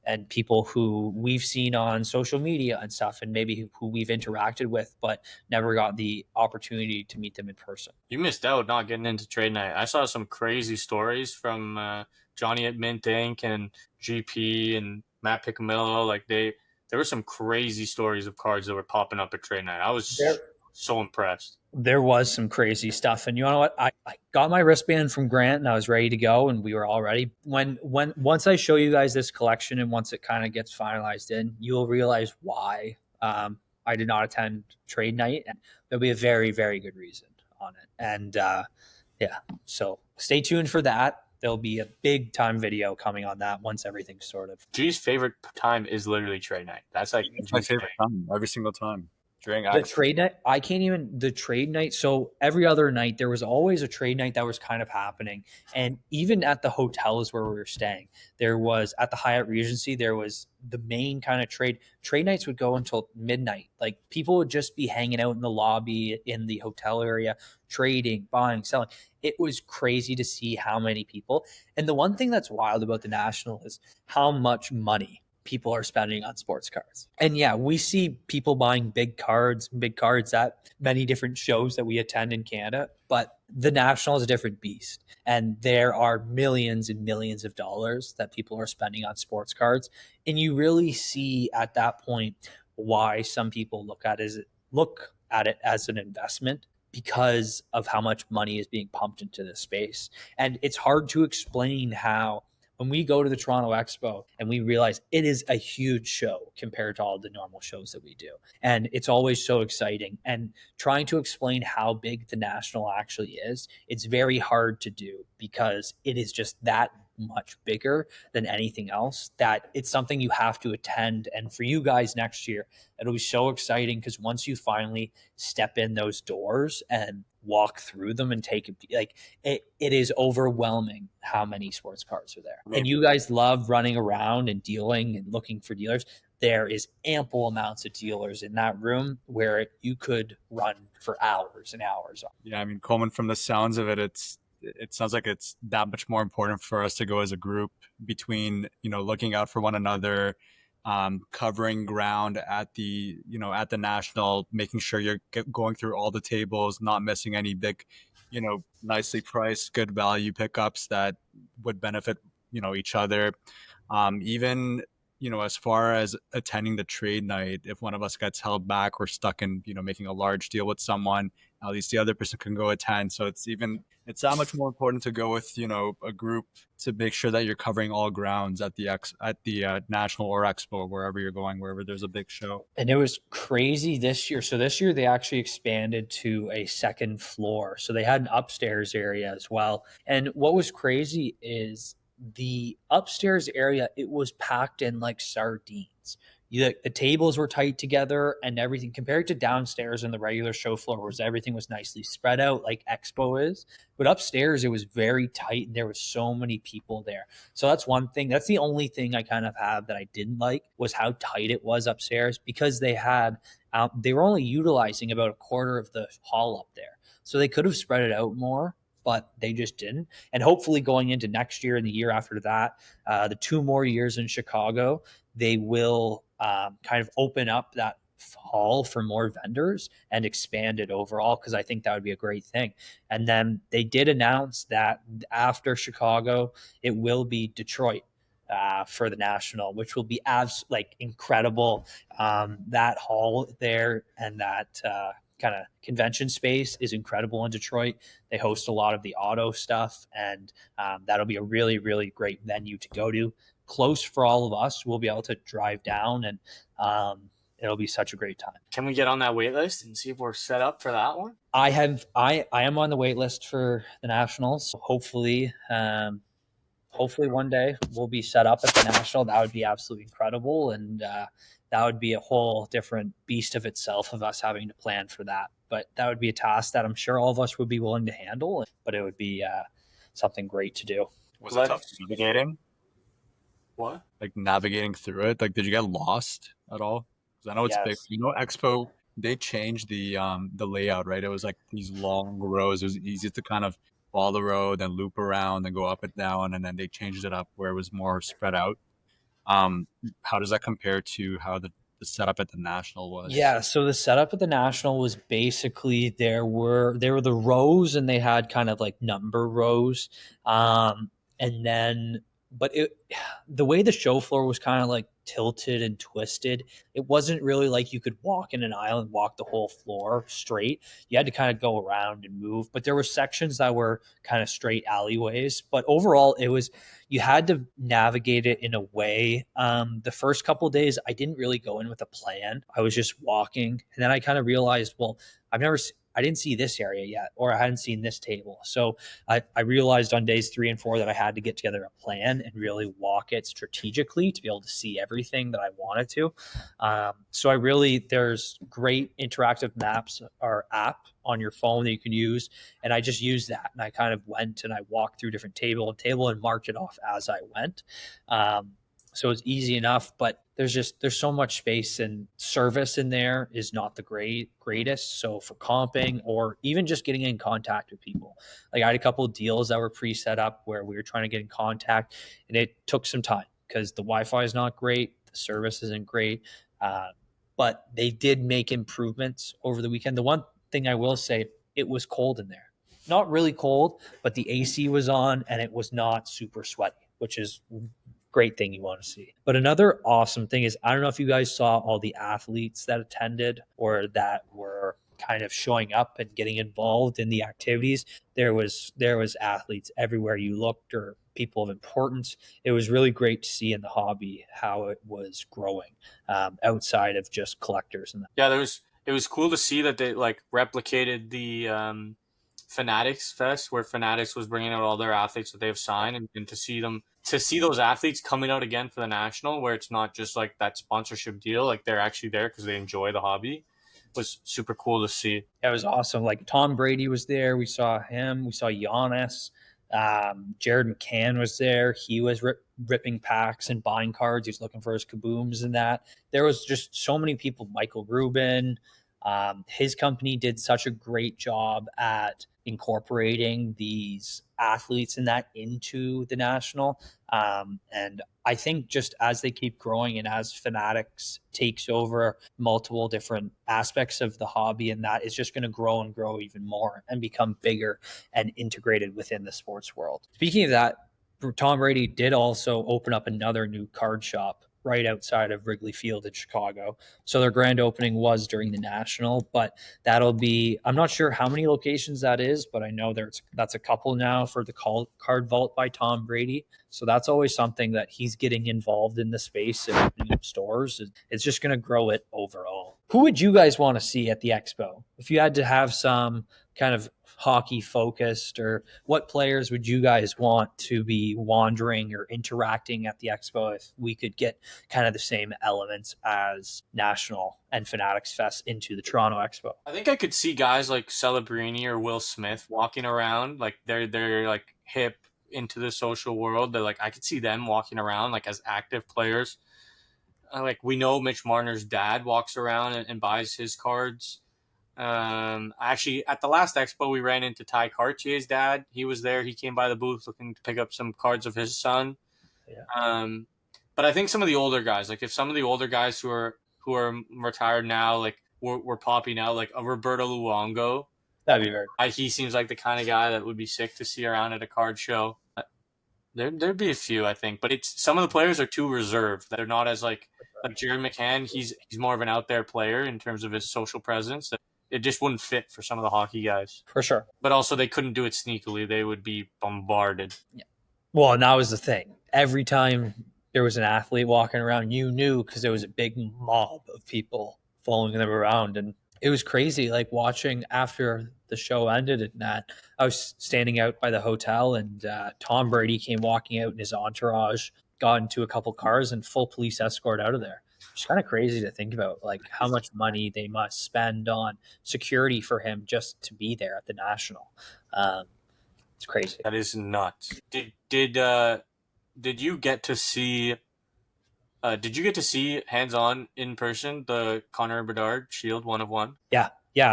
And people who we've seen on social media and stuff, and maybe who we've interacted with, but never got the opportunity to meet them in person. You missed out not getting into trade night. I saw some crazy stories from Johnny at Mint Inc. and GP and Matt Piccamillo. Like there were some crazy stories of cards that were popping up at trade night. I There, was so impressed. there was some crazy stuff, and you know what, I got my wristband from Grant and I was ready to go, and we were all ready. When once I show you guys this collection and once it kind of gets finalized in, you'll realize why I did not attend trade night, and there'll be a very, very good reason on it. And yeah, so stay tuned for that. There'll be a big time video coming on that once everything's sorted. G's favorite time is literally trade night. That's like It's my G's favorite time every single time during The trade night, I can't even, the trade night. So every other night, there was always a trade night that was kind of happening. And even at the hotels where we were staying, there was at the Hyatt Regency, there was the main kind of trade nights would go until midnight. Like people would just be hanging out in the lobby in the hotel area, trading, buying, selling. It was crazy to see how many people. And the one thing that's wild about the National is how much money people are spending on sports cards. And yeah, we see people buying big cards at many different shows that we attend in Canada, but the National is a different beast. And there are millions and millions of dollars that people are spending on sports cards. And you really see at that point why some people look at it as an investment, because of how much money is being pumped into this space. And it's hard to explain how when we go to the Toronto Expo and we realize it is a huge show compared to all the normal shows that we do. And it's always so exciting. And trying to explain how big the National actually is, it's very hard to do because it is just that much bigger than anything else that it's something you have to attend. And for you guys next year, it'll be so exciting because once you finally step in those doors and walk through them and take it is overwhelming how many sports cards are there. And you guys love running around and dealing and looking for dealers. There is ample amounts of dealers in that room where you could run for hours and hours. Yeah, I mean, Coleman, from the sounds of it, it sounds like it's that much more important for us to go as a group between, looking out for one another, covering ground at the National, making sure you're going through all the tables, not missing any big, nicely priced, good value pickups that would benefit, each other. Even as far as attending the trade night, if one of us gets held back or stuck in, making a large deal with someone, at least the other person can go attend. So it's that much more important to go with, a group to make sure that you're covering all grounds at the national or expo, wherever you're going, wherever there's a big show. And it was crazy this year. So this year they actually expanded to a second floor. So they had an upstairs area as well. And what was crazy is the upstairs area, it was packed in like sardines. The tables were tight together and everything compared to downstairs in the regular show floor where everything was nicely spread out like Expo is. But upstairs, it was very tight and there was so many people there. So that's one thing. That's the only thing I kind of have that I didn't like was how tight it was upstairs because they were only utilizing about a quarter of the hall up there. So they could have spread it out more, but they just didn't. And hopefully going into next year and the year after that, the 2 more years in Chicago, they will kind of open up that hall for more vendors and expand it overall because I think that would be a great thing. And then they did announce that after Chicago, it will be Detroit for the national, which will be like incredible. That hall there and that kind of convention space is incredible in Detroit. They host a lot of the auto stuff, and that'll be a really, really great venue to go to. Close for all of us. We'll be able to drive down, and it'll be such a great time. Can we get on that wait list and see if we're set up for that one? I am on the wait list for the nationals. Hopefully, one day we'll be set up at the national. That would be absolutely incredible, and that would be a whole different beast of itself of us having to plan for that. But that would be a task that I'm sure all of us would be willing to handle. But it would be something great to do. Was it tough navigating? What? Like navigating through it? Like, did you get lost at all? Because I know it's big. Yes. Expo, they changed the layout, right? It was like these long rows. It was easy to kind of follow the road, then loop around, then go up and down, and then they changed it up where it was more spread out. How does that compare to how the setup at the national was? Yeah, so the setup at the national was basically there were the rows and they had kind of like number rows. And then but the way the show floor was kind of like tilted and twisted, it wasn't really like you could walk in an aisle and walk the whole floor straight. You had to kind of go around and move, but there were sections that were kind of straight alleyways. But overall, you had to navigate it in a way. The first couple of days, I didn't really go in with a plan. I was just walking, and then I kind of realized, well, I didn't see this area yet, or I hadn't seen this table. So I realized on days 3 and 4 that I had to get together a plan and really walk it strategically to be able to see everything that I wanted to. There's great interactive maps or app on your phone that you can use. And I just used that. And I kind of went and I walked through different table and marked it off as I went. So it's easy enough, but there's so much space, and service in there is not the greatest. So for comping or even just getting in contact with people, like I had a couple of deals that were pre-set up where we were trying to get in contact, and it took some time because the Wi-Fi is not great, the service isn't great, but they did make improvements over the weekend. The one thing I will say, it was cold in there. Not really cold, but the AC was on and it was not super sweaty, which is great thing you want to see. But another awesome thing is, I don't know if you guys saw all the athletes that attended or that were kind of showing up and getting involved in the activities. There was athletes everywhere you looked, or people of importance. It was really great to see in the hobby how it was growing outside of just collectors. And that. Yeah, it was cool to see that they like replicated the Fanatics Fest, where Fanatics was bringing out all their athletes that they've signed, and to see those athletes coming out again for the national, where it's not just like that sponsorship deal, like they're actually there because they enjoy the hobby, was super cool to see. It was awesome. Like Tom Brady was there. We saw him. We saw Giannis. Jared McCann was there. He was ripping packs and buying cards. He was looking for his kabooms and that. There was just so many people. Michael Rubin. His company did such a great job at incorporating these athletes and that into the national. And I think just as they keep growing and as Fanatics takes over multiple different aspects of the hobby, and that is just going to grow and grow even more and become bigger and integrated within the sports world. Speaking of that, Tom Brady did also open up another new card shop right outside of Wrigley Field in Chicago. So their grand opening was during the National, but that'll be, I'm not sure how many locations that is, but I know that's a couple now for the card vault by Tom Brady. So that's always something that he's getting involved in the space and opening up stores. It's just going to grow it overall. Who would you guys want to see at the Expo? If you had to have some kind of hockey focused, or what players would you guys want to be wandering or interacting at the Expo if we could get kind of the same elements as National and Fanatics Fest into the Toronto Expo? I think I could see guys like Celebrini or Will Smith walking around, like they're like hip into the social world. They're like, I could see them walking around like as active players. Like we know Mitch Marner's dad walks around and buys his cards. Actually, at the last expo, we ran into Ty Cartier's dad. He was there. He came by the booth looking to pick up some cards of his son. Yeah. But I think some of the older guys, like if some of the older guys who are retired now, like we're popping out, like a Roberto Luongo. That'd be very cool. He seems like the kind of guy that would be sick to see around at a card show. There'd be a few, I think, but it's some of the players are too reserved. They're not as like Jared McCann. He's more of an out there player in terms of his social presence. It just wouldn't fit for some of the hockey guys. For sure. But also they couldn't do it sneakily. They would be bombarded. Yeah. Well, and that was the thing. Every time there was an athlete walking around, you knew because there was a big mob of people following them around. And it was crazy, like watching after the show ended and that. I was standing out by the hotel and Tom Brady came walking out in his entourage, got into a couple cars and full police escort out of there. It's kind of crazy to think about, like how much money they must spend on security for him just to be there at the National. It's crazy. That is nuts. Did you get to see? Did you get to see hands on in person the Connor Bedard Shield 1-of-1? Yeah.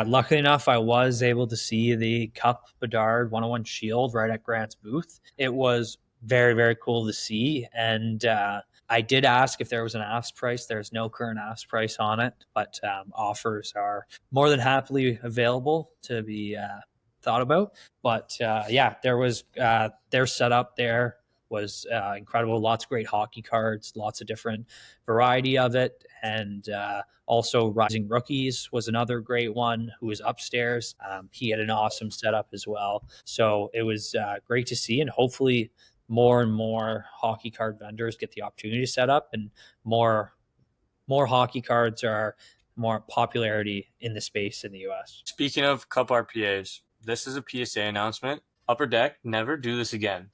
Luckily enough, I was able to see the Cup Bedard 1-of-1 Shield right at Grant's booth. It was very, very cool to see, and I did ask if there was an ask price. There's no current ask price on it, but offers are more than happily available to be thought about. But there was their setup there was incredible. Lots of great hockey cards, lots of different variety of it, and also Rising Rookies was another great one who was upstairs. He had an awesome setup as well. So it was great to see, and hopefully more and more hockey card vendors get the opportunity to set up, and more hockey cards are more popularity in the space in the US. Speaking of Cup RPAs, this is a PSA announcement. Upper Deck, never do this again.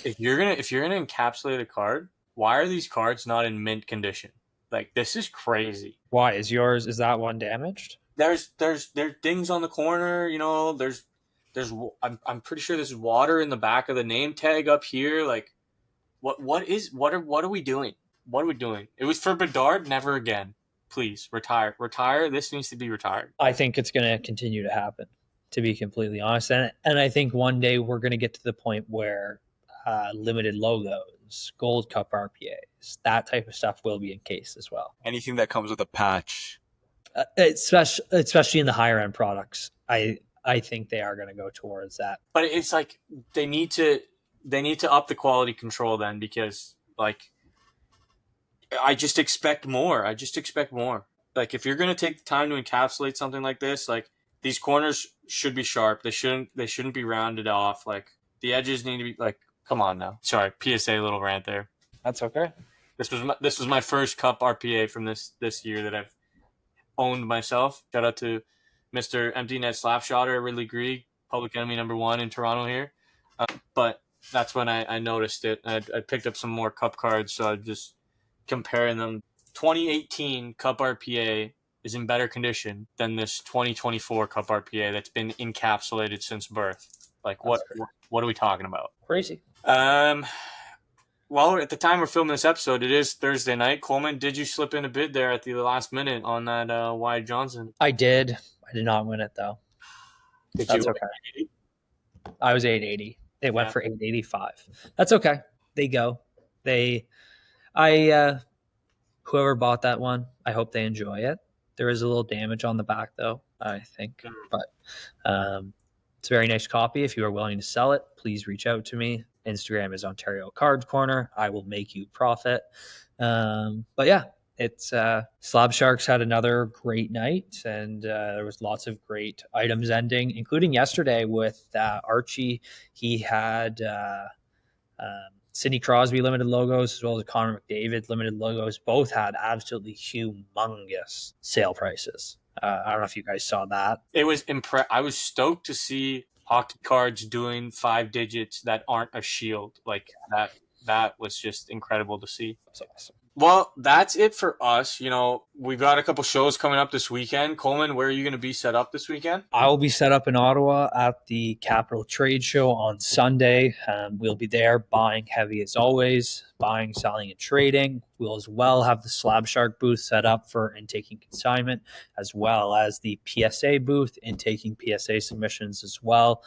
If you're gonna encapsulate a card, why are these cards not in mint condition? Like, this is crazy. Why is that one damaged? There's dings on the corner, you know, I'm pretty sure there's water in the back of the name tag up here. Like, what are we doing? What are we doing? It was for Bedard, never again. Please retire. This needs to be retired. I think it's going to continue to happen, to be completely honest. And I think one day we're going to get to the point where limited logos, gold cup RPAs, that type of stuff will be in case as well. Anything that comes with a patch. Especially in the higher end products. I think they are going to go towards that. But it's like they need to up the quality control then, because like I just expect more. Like if you're going to take the time to encapsulate something like this, like these corners should be sharp. They shouldn't be rounded off. Like the edges need to be like, come on now. Sorry, PSA little rant there. That's okay. This was my first Cup RPA from this year that I've owned myself. Shout out to Mr. Empty Net Slapshotter, Ridley Greig, public enemy number 1 in Toronto here. But that's when I noticed it. I picked up some more Cup cards, so I'm just comparing them. 2018 Cup RPA is in better condition than this 2024 Cup RPA that's been encapsulated since birth. Like, what are we talking about? Crazy. Well, at the time we're filming this episode, it is Thursday night. Coleman, did you slip in a bid there at the last minute on that Wyatt Johnson? I did. I did not win it, though. That's okay. I was 880. They went for 885. That's okay. They go. Whoever bought that one, I hope they enjoy it. There is a little damage on the back, though, I think. But it's a very nice copy. If you are willing to sell it, please reach out to me. Instagram is Ontario Card Corner. I will make you profit. But yeah, it's Slab Sharks had another great night, and there was lots of great items ending, including yesterday with Archie. He had Sidney Crosby limited logos as well as Connor McDavid limited logos. Both had absolutely humongous sale prices. I don't know if you guys saw that. It was I was stoked to see hockey cards doing 5 digits that aren't a shield like that. That was just incredible to see. That's awesome. Well, that's it for us. You know, we've got a couple shows coming up this weekend. Coleman, where are you going to be set up this weekend? I will be set up in Ottawa at the Capital Trade Show on Sunday. We'll be there buying heavy as always, buying, selling, and trading. We'll as well have the Slab Shark booth set up for intaking consignment, as well as the PSA booth, intaking PSA submissions as well.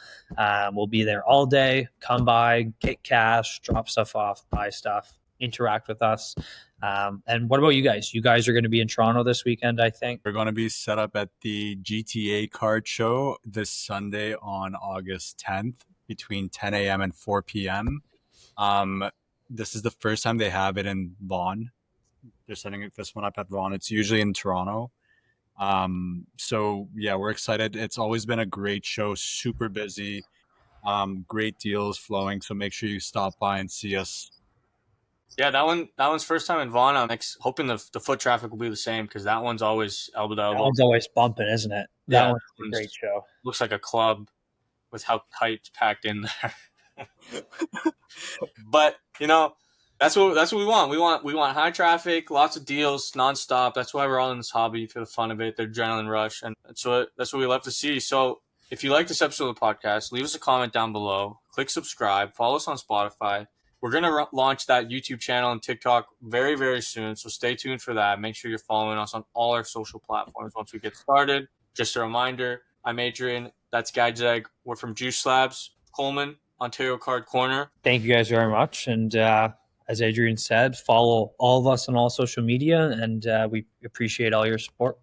We'll be there all day. Come by, get cash, drop stuff off, buy stuff, interact with us. And what about you guys? You guys are going to be in Toronto this weekend, I think. We're going to be set up at the GTA card show this Sunday on August 10th between 10 a.m. and 4 p.m. This is the first time they have it in Vaughan. They're setting this one up at Vaughan. It's usually in Toronto. So yeah, we're excited. It's always been a great show, super busy, great deals flowing. So make sure you stop by and see us. Yeah, that one's first time in Vaughan. I'm hoping the foot traffic will be the same because that one's always elbow to That elbow. one's always bumping, isn't it? That Yeah, one's a great show. Looks like a club with how tight it's packed in there. But you know, that's what we want. We want high traffic, lots of deals, nonstop. That's why we're all in this hobby, for the fun of it, the adrenaline rush, and that's what we love to see. So if you like this episode of the podcast, leave us a comment down below. Click subscribe. Follow us on Spotify. We're going to launch that YouTube channel and TikTok very, very soon, so stay tuned for that. Make sure you're following us on all our social platforms once we get started. Just a reminder, I'm Adrian. That's Gadzeg. We're from Juice Slabs. Coleman, Ontario Card Corner. Thank you guys very much. And as Adrian said, follow all of us on all social media, and we appreciate all your support.